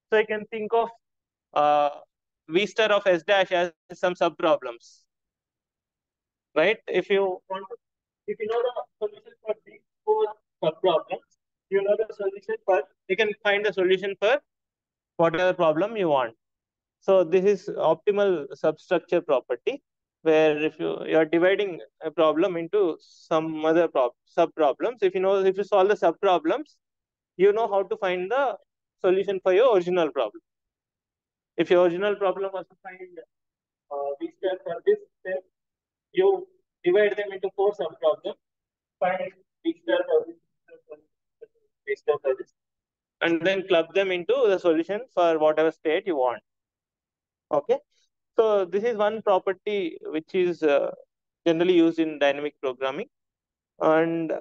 Speaker 1: So you can think of uh, V star of S dash as some sub problems, right? If you know the solution for these four sub problems, you know the solution for, you can find the solution for whatever problem you want. So this is optimal substructure property, where if you are dividing a problem into some other sub problems, if you solve the sub problems, you know how to find the solution for your original problem. If your original problem was to find V star for this step, you divide them into four sub problems, find V star for this, V star for this, and then club them into the solution for whatever state you want. Okay. So this is one property which is generally used in dynamic programming. And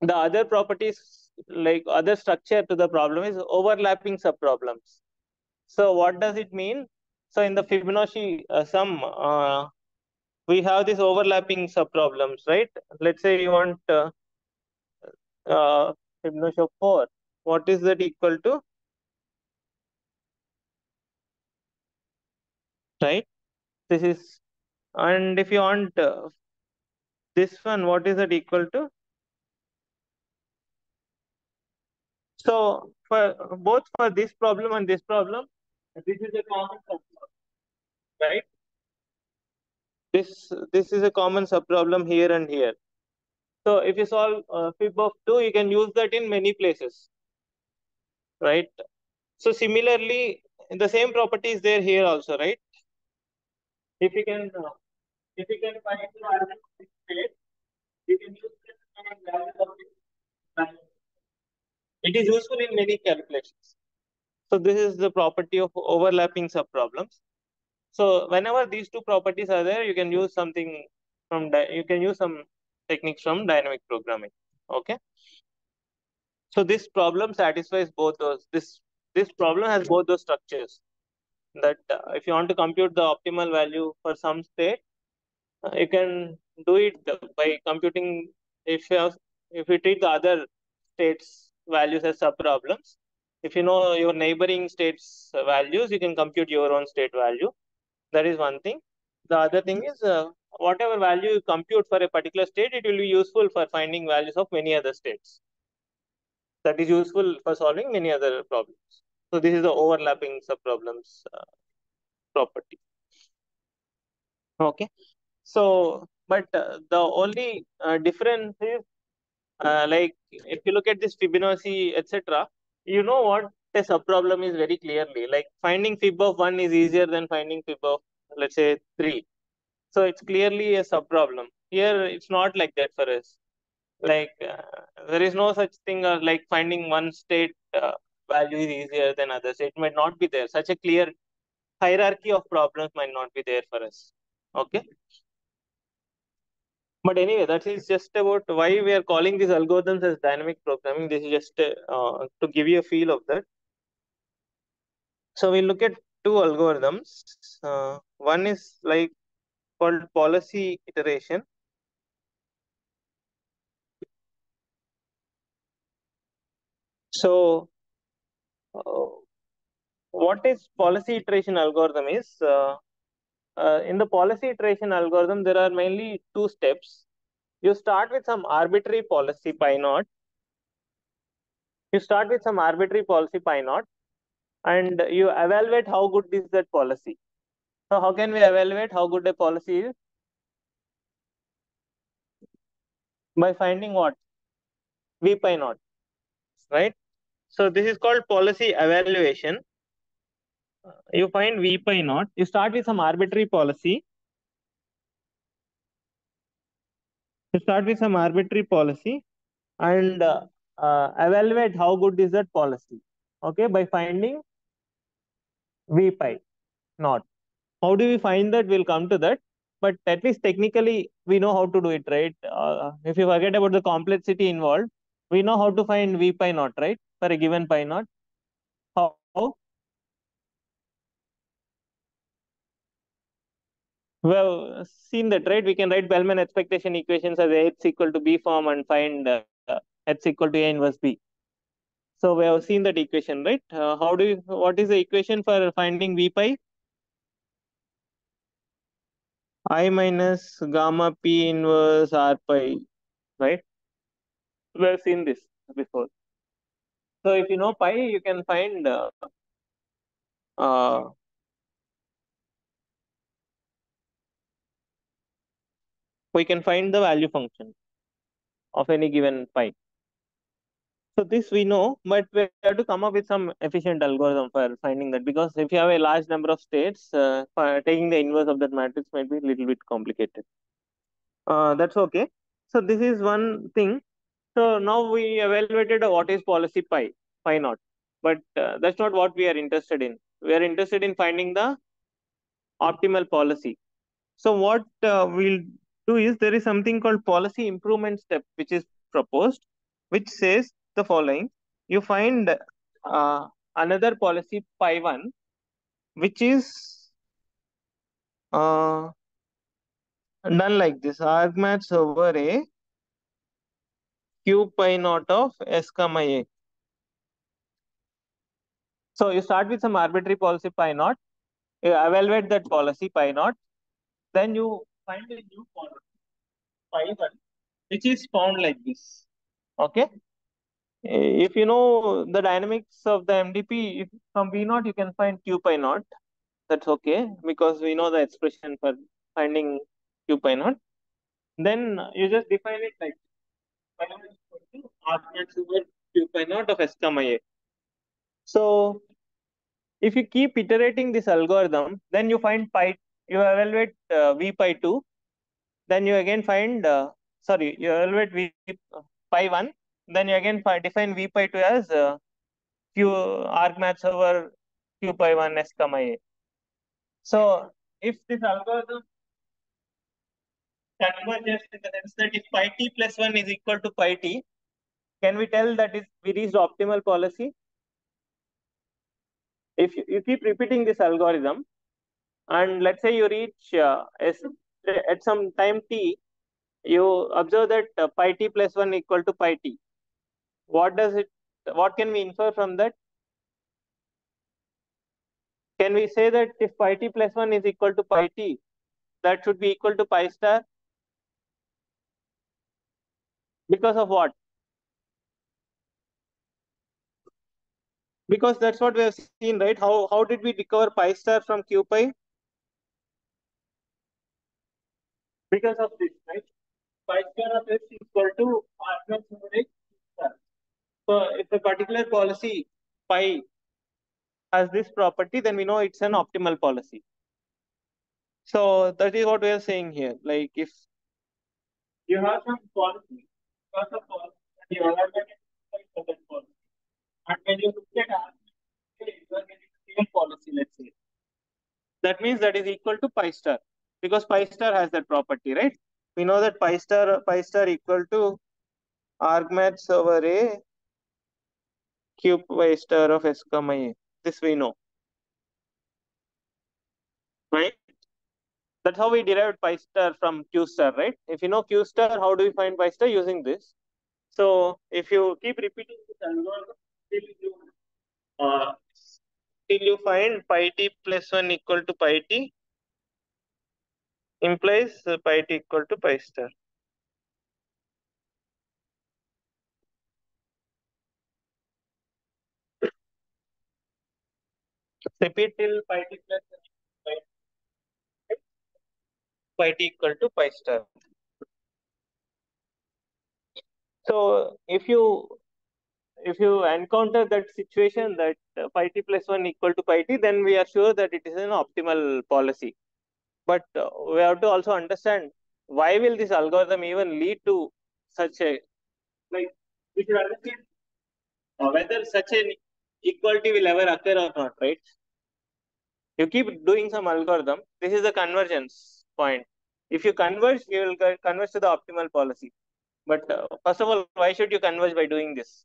Speaker 1: the other properties, like other structure to the problem, is overlapping subproblems. So what does it mean? So in the Fibonacci sum, we have these overlapping subproblems, right? Let's say you want uh, Fibonacci of 4. What is that equal to, right? This is, and if you want this one, what is that equal to? So for both for this problem and this problem, this is a common subproblem, right? This is a common subproblem here and here. So if you solve fib of 2, you can use that in many places, right? So similarly, the same property is there here also, right? If you can if you can find the value of this state, you can use this value of this value. It is useful in many calculations. So this is the property of overlapping subproblems. So whenever these two properties are there, you can use something from you can use some techniques from dynamic programming. Okay. So this problem satisfies both those. this problem has both those structures. That if you want to compute the optimal value for some state, you can do it by computing. If you have, if you treat the other states values as subproblems, if you know your neighboring states values, you can compute your own state value. That is one thing. The other thing is, whatever value you compute for a particular state, it will be useful for finding values of many other states. That is useful for solving many other problems. So this is the overlapping subproblems property. Okay. So, but the only difference is, like if you look at this Fibonacci, etc., you know what a subproblem is very clearly. Like finding fib of 1 is easier than finding fib of, let's say, 3. So it's clearly a subproblem. Here, it's not like that for us. Like there is no such thing as like finding one state value is easier than others. It might not be there. Such a clear hierarchy of problems might not be there for us. Okay. But anyway, that is just about why we are calling these algorithms as dynamic programming. This is just to give you a feel of that. So we look at two algorithms. One is like called policy iteration. So uh, what is policy iteration algorithm is, in the policy iteration algorithm, there are mainly two steps. You start with some arbitrary policy pi naught. You start with some arbitrary policy pi naught, and you evaluate how good is that policy. So how can we evaluate how good a policy is? By finding what? V pi naught, right? So this is called policy evaluation. You find V pi naught. You start with some arbitrary policy. You start with some arbitrary policy and evaluate how good is that policy. Okay, by finding V pi naught. How do we find that? We'll come to that. But at least technically, we know how to do it, right? If you forget about the complexity involved, we know how to find V pi naught, right? For a given pi naught. How? We have seen that, right? We can write Bellman expectation equations as H equal to B form and find H equal to A inverse B. So we have seen that equation, right? How do you, what is the equation for finding V pi? I minus gamma P inverse R pi, right? We have seen this before. So if you know pi, you can find uh, we can find the value function of any given pi. So this we know, but we have to come up with some efficient algorithm for finding that, because if you have a large number of states, taking the inverse of that matrix might be a little bit complicated. That's okay. So this is one thing. So now we evaluated what is policy pi naught, but that's not what we are interested in. We are interested in finding the optimal policy. So what we'll do is, there is something called policy improvement step, which is proposed, which says the following. You find another policy pi 1, which is uh, done like this. Argmax over a q pi naught of s comma a. So you start with some arbitrary policy pi naught. You evaluate that policy pi naught. Then you find a new policy pi 1, which is found like this. Okay. If you know the dynamics of the MDP, if from V naught you can find Q pi naught. That's okay, because we know the expression for finding Q pi naught. Then you just define it like pi naught is equal to R max over Q pi naught of S comma A. So if you keep iterating this algorithm, then you find pi, you evaluate V pi 2, then you again find, you evaluate V pi 1, then you again define V pi 2 as Q argmax over Q pi 1 S comma A. So if this algorithm converges in the sense that if pi t plus 1 is equal to pi t, can we tell that is we reached optimal policy? If you keep repeating this algorithm, and let's say you reach at some time t, you observe that pi t plus 1 equal to pi t. What does it? What can we infer from that? Can we say that if pi t plus 1 is equal to pi t, that should be equal to pi star? Because of what? Because that's what we have seen, right? How did we recover pi star from q pi? Because of this, right? Pi star of s equal to r plus over x star. So if a particular policy pi has this property, then we know it's an optimal policy. So that is what we are saying here. Like if you have some policy, because of policy, and you evaluate it for that policy. And when you look at R, you are getting a real policy, let's say. That means that is equal to pi star, because pi star has that property, right? We know that pi star equal to argmax over a cube pi star of s comma a. This we know, right? That's how we derived pi star from q star, right? If you know q star, how do we find pi star? Using this. So if you keep repeating this algorithm uh, till you find pi t plus 1 equal to pi t, implies pi t equal to pi star. Repeat till pi t plus 1 pi t equal to pi star. So if you encounter that situation that pi t plus 1 equal to pi t, then we are sure that it is an optimal policy. But we have to also understand why will this algorithm even lead to such a, like, we should understand whether such an equality will ever occur or not, right? You keep doing some algorithm. This is the convergence point. If you converge, you will converge to the optimal policy. But first of all, why should you converge by doing this?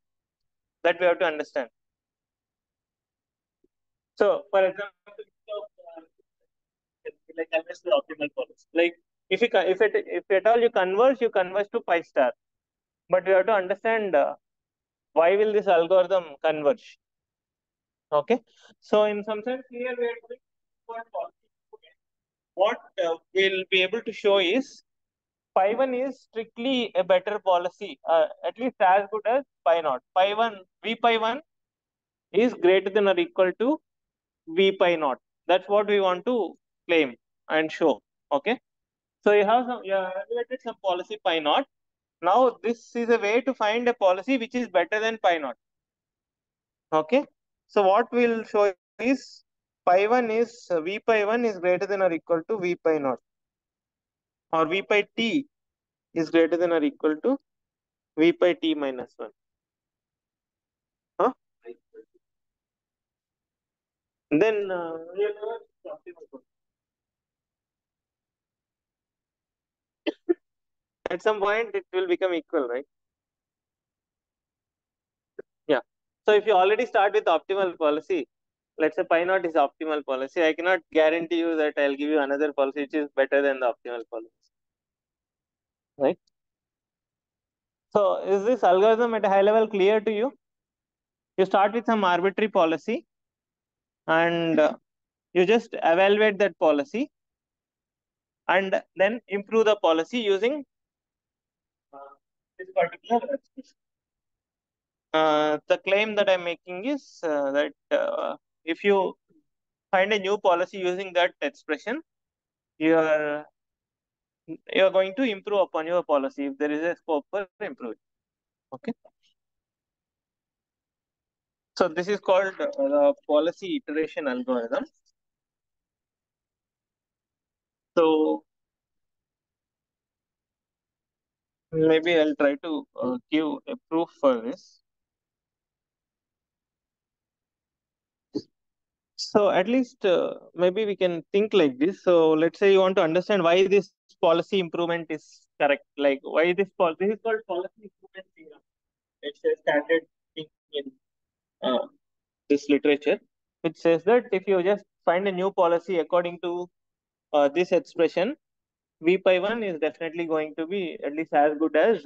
Speaker 1: That we have to understand. So, for example, like converge to the optimal policy. Like if at all you converge to pi star. But you have to understand why will this algorithm converge? Okay. So in some sense, here we are doing for policy. What we'll be able to show is pi 1 is strictly a better policy, at least as good as pi naught. Pi 1, v pi 1 is greater than or equal to v pi naught. That's what we want to claim and show. Okay. So you have evaluated some policy pi naught. Now this is a way to find a policy which is better than pi naught. Okay. So what we'll show is pi 1 is v pi 1 is greater than or equal to v pi naught, or v pi t is greater than or equal to v pi t minus 1. Huh? Then we'll have optimal policy. At some point it will become equal, right? Yeah. So if you already start with optimal policy, let's say pi naught is optimal policy, I cannot guarantee you that I'll give you another policy which is better than the optimal policy, right? So is this algorithm at a high level clear to you? You start with some arbitrary policy, and you just evaluate that policy and then improve the policy using uh, this particular expression. The claim that I'm making is that if you find a new policy using that expression, you are going to improve upon your policy if there is a scope for improving. Okay. So this is called the policy iteration algorithm. So maybe I'll try to give a proof for this. So at least maybe we can think like this. So let's say you want to understand why this policy improvement is correct. Like why this is called policy improvement theorem. It's a standard thing in this literature. which says that if you just find a new policy according to this expression, V pi 1 is definitely going to be at least as good as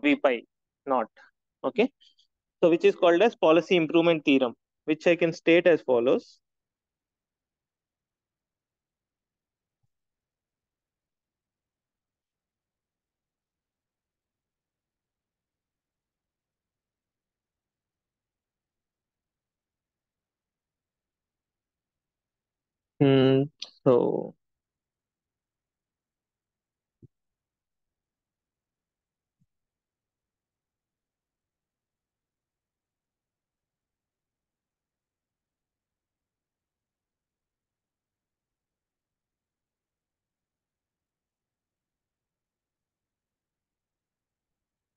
Speaker 1: V pi naught. Okay. So which is called as policy improvement theorem, which I can state as follows. Hmm, so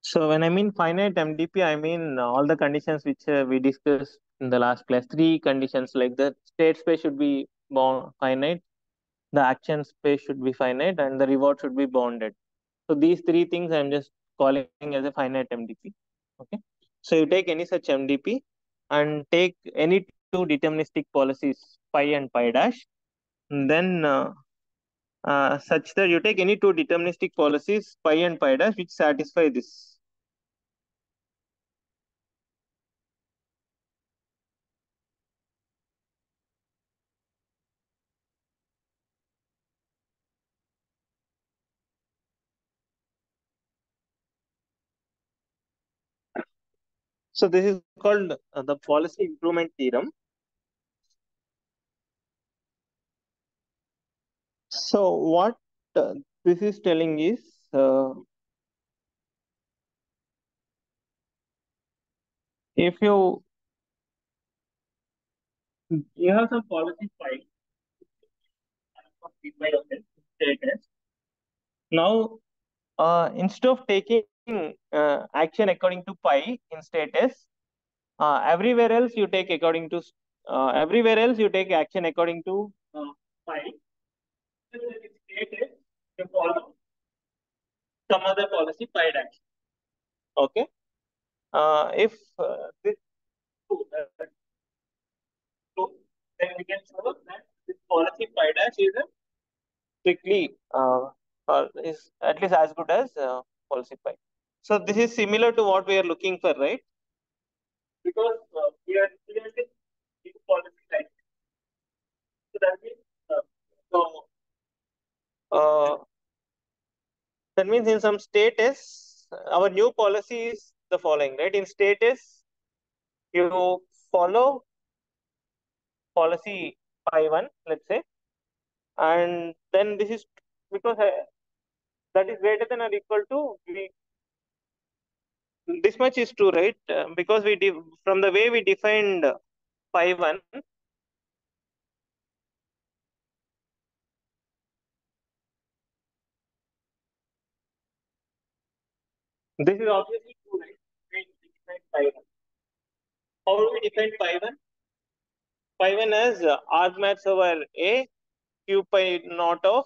Speaker 1: so when I mean finite MDP, I mean all the conditions which we discussed in the last class. Three conditions like the state space should be finite, the action space should be finite, and the reward should be bounded. So these three things I'm just calling as a finite MDP. Okay. So you take any such MDP and take any two deterministic policies pi and pi dash, and then such that you take any two deterministic policies pi and pi dash which satisfy this. So this is called the policy improvement theorem. So what this is telling is if you have some policy pi status. Now instead of taking action according to pi in status, everywhere else you take according to everywhere else you take action according to pi. So in status, you follow some other policy pi dash. Okay. If this true, true, then we can show that this policy pi dash is a strictly is at least as good as policy pi. So this is similar to what we are looking for, right? Because we are implementing new policy like so that means so uh, that means in some status our new policy is the following, right? In status you follow policy pi 1, let's say, and then this is because that is greater than or equal to this much is true, right? Because from the way we defined pi 1, this is obviously true, right? We define pi 1. How do we define pi 1? Pi 1 as argmax over a q pi naught of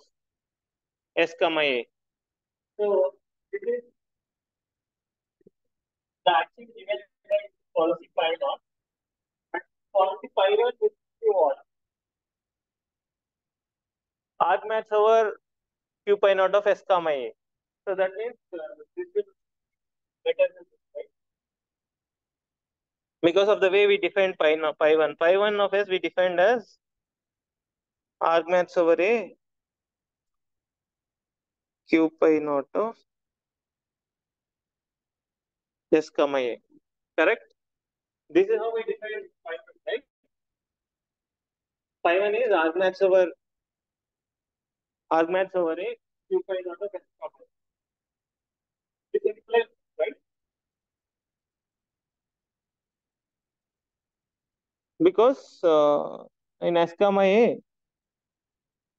Speaker 1: s comma a. So this is the action given by policy pi naught. And policy pi naught is what? Argmax over q pi naught of s comma a. So that means this will be better than this, right? Because of the way we defined pi 1. Pi 1 of s we defined as argmax over a q pi naught of s comma a. Correct? This is how we define pi 1, right? Pi 1 is argmax over a q pi naught of s comma a. This implies, right? Because in s comma a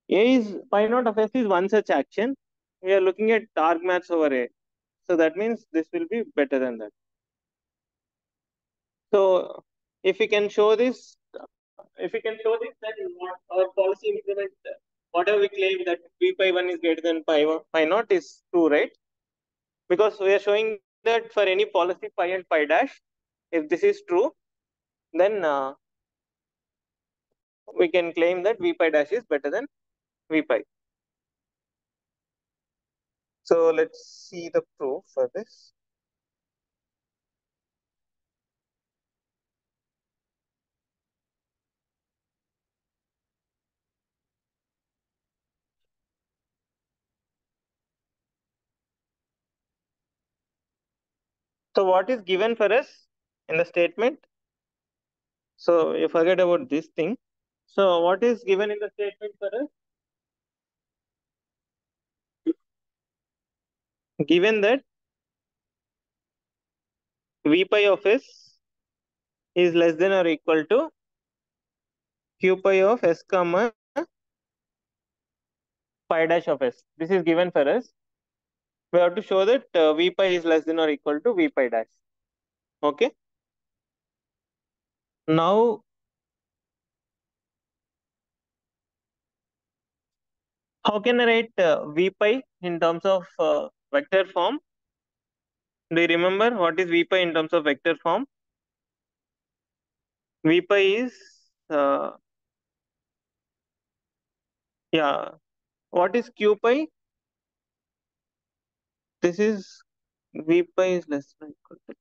Speaker 1: is pi naught of s is one such action. We are looking at argmax over a. So that means this will be better than that. So if we can show this, then what our policy implement, whatever we claim that v pi 1 is greater than pi naught is true, right? Because we are showing that for any policy pi and pi dash, if this is true, then we can claim that V pi dash is better than V pi. So let's see the proof for this. So what is given for us in the statement? So you forget about this thing. So what is given in the statement for us? Given that V pi of s is less than or equal to Q pi of s comma pi dash of s. This is given for us. We have to show that V pi is less than or equal to V pi dash. Okay. Now, how can I write V pi in terms of vector form? Do you remember what is V pi in terms of vector form? V pi is, yeah, what is Q pi? This is V pi is less than or equal to.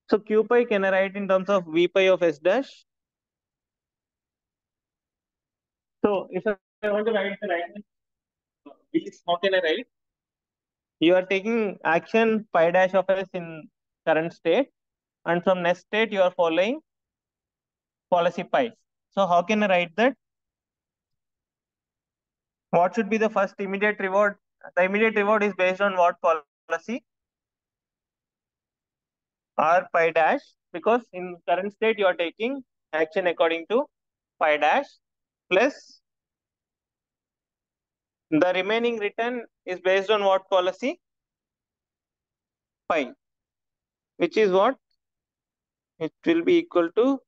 Speaker 1: So Q pi can I write in terms of V pi of S dash? So if I want to write the right, how can I write? You are taking action pi dash of S in current state, and from next state you are following policy pi. So how can I write that? What should be the first immediate reward? The immediate reward is based on what policy? R pi dash, because in current state you are taking action according to pi dash, plus the remaining return is based on what policy? Pi, which is what? It will be equal to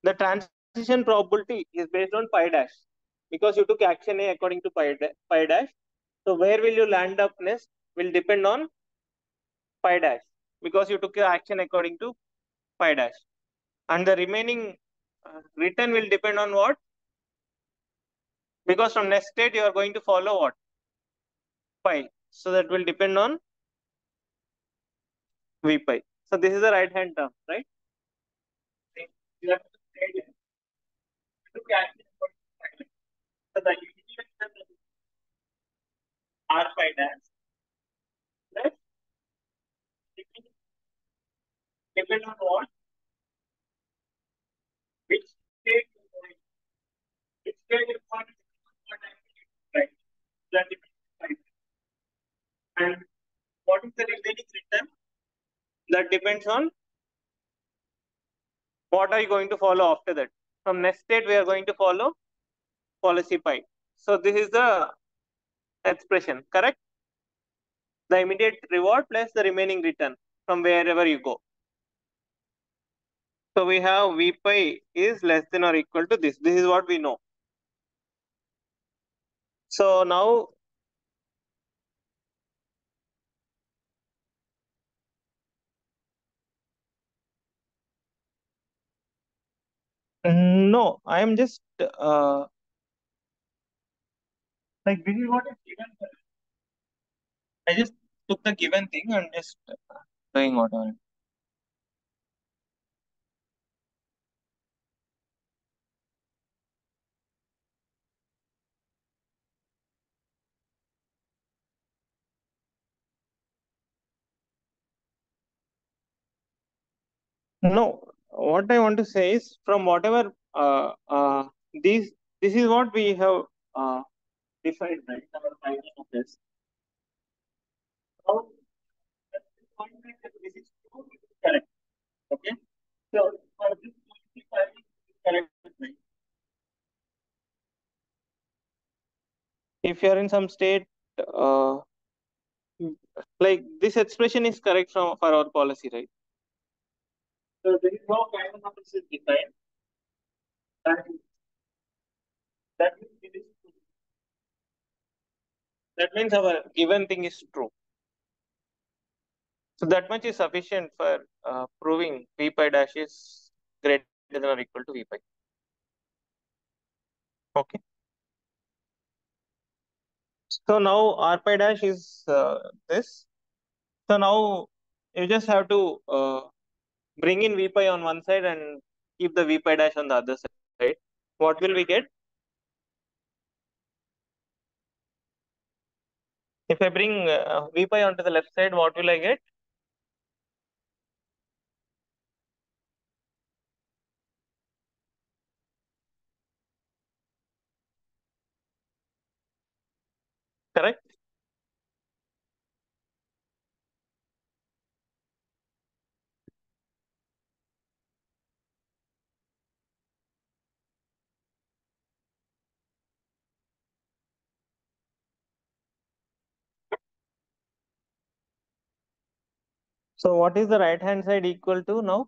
Speaker 1: the transition probability is based on pi dash, because you took action A according to pi dash. So where will you land up next will depend on pi dash, because you took your action according to pi dash, and the remaining return will depend on what? Because from next state you are going to follow what? Pi. So that will depend on V pi. So this is the right hand term, right? You have to say it. You took action according to pi dash. So the immediate return is R pi dash plus depend on what? Which state you are going. Which state you want to what activity, right? That depends on pi dash. And what is the remaining return? That depends on what are you going to follow after that. From next state, we are going to follow policy pi. So this is the expression, correct? The immediate reward plus the remaining return from wherever you go. So we have V pi is less than or equal to this. This is what we know. So now, no, I am just like this is what is given. I just took the given thing and just doing whatever. No, what I want to say is from whatever these this is what we have uh, defined, right? Our finding of this. Now, this is true, this is correct. Okay. So for this finding is correct, right? If you are in some state, uh, like this expression is correct from for our policy, right? So there is no kind of is defined. That, that means it is true. That means our given thing is true. So that much is sufficient for proving V pi dash is greater than or equal to V pi. Okay. So now r pi dash is this. So now you just have to bring in v pi on one side and keep the v pi dash on the other side. What will we get? If I bring v pi onto the left side, what will I get? Correct? So what is the right hand side equal to now?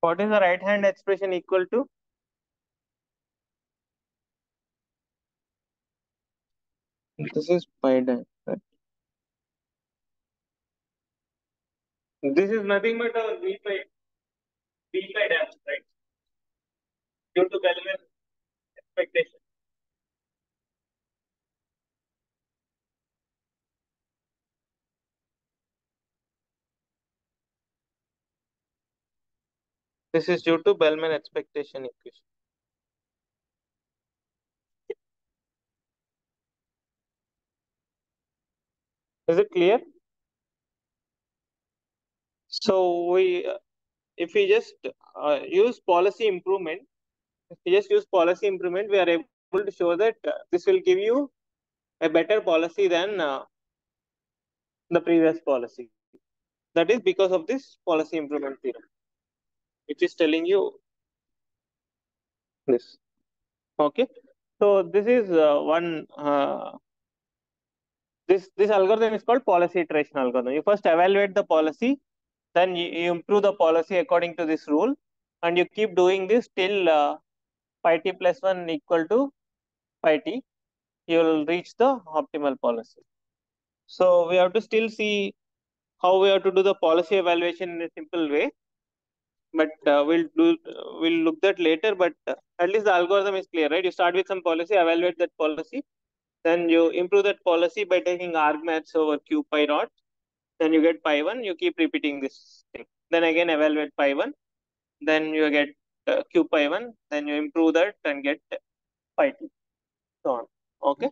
Speaker 1: What is the right hand expression equal to? This is pi dash. Right? This is nothing but a v pi dash, right? Due to Bellman expectation. This is due to Bellman expectation equation. Is it clear? So if we just use policy improvement, if we just use policy improvement, we are able to show that this will give you a better policy than the previous policy. That is because of this policy improvement theorem, which is telling you this. Okay. So this is one. This algorithm is called policy iteration algorithm. You first evaluate the policy, then you improve the policy according to this rule, and you keep doing this till pi t plus 1 equal to pi t. You will reach the optimal policy. So we have to still see how we have to do the policy evaluation in a simple way, but we'll look that later. But at least the algorithm is clear, right? You start with some policy, evaluate that policy, then you improve that policy by taking argmax over q pi naught. Then you get pi 1. You keep repeating this thing. Then again evaluate pi 1. Then you get q pi 1. Then you improve that and get pi 2. So on. Okay.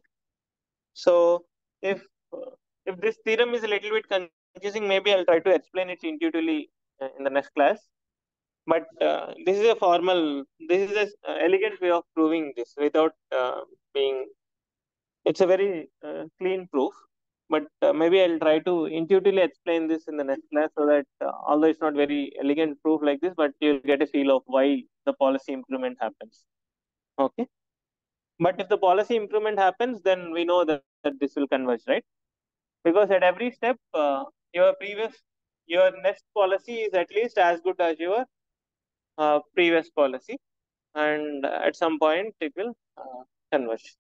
Speaker 1: So if uh, if this theorem is a little bit confusing, maybe I'll try to explain it intuitively in the next class. But this is a formal, this is an elegant way of proving this without being. It's a very clean proof. But maybe I'll try to intuitively explain this in the next class so that although it's not very elegant proof like this, but you'll get a feel of why the policy improvement happens. Okay. But if the policy improvement happens, then we know that this will converge, right? Because at every step, your next policy is at least as good as your previous policy, and at some point it will converge.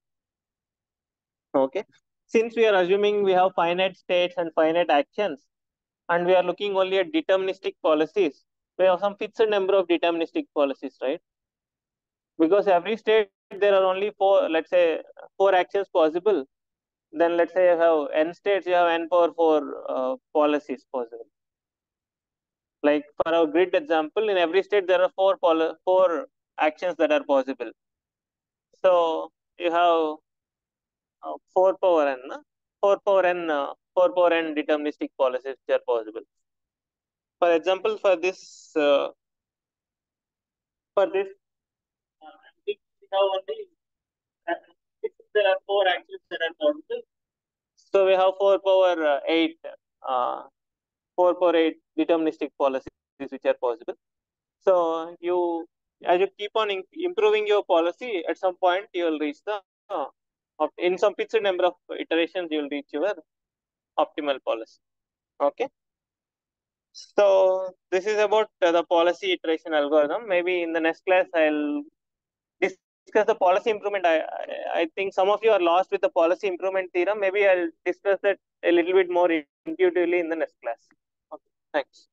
Speaker 1: Okay. Since we are assuming we have finite states and finite actions, and we are looking only at deterministic policies, we have some fixed number of deterministic policies, right? Because every state there are only four, let's say, four actions possible. Then let's say you have n states, you have n power four policies possible. Like for our grid example, in every state there are four actions that are possible. So you have 4 power n, 4 power n deterministic policies which are possible. For example, for this, I think we have only there are four actions that are possible. So we have 4 power 8, uh, 4 power 8 deterministic policies which are possible. So as you keep on improving your policy, at some point you will reach in some fixed number of iterations, you will reach your optimal policy. Okay. So this is about the policy iteration algorithm. Maybe in the next class I'll discuss the policy improvement. I think some of you are lost with the policy improvement theorem. Maybe I'll discuss that a little bit more intuitively in the next class. Okay. Thanks.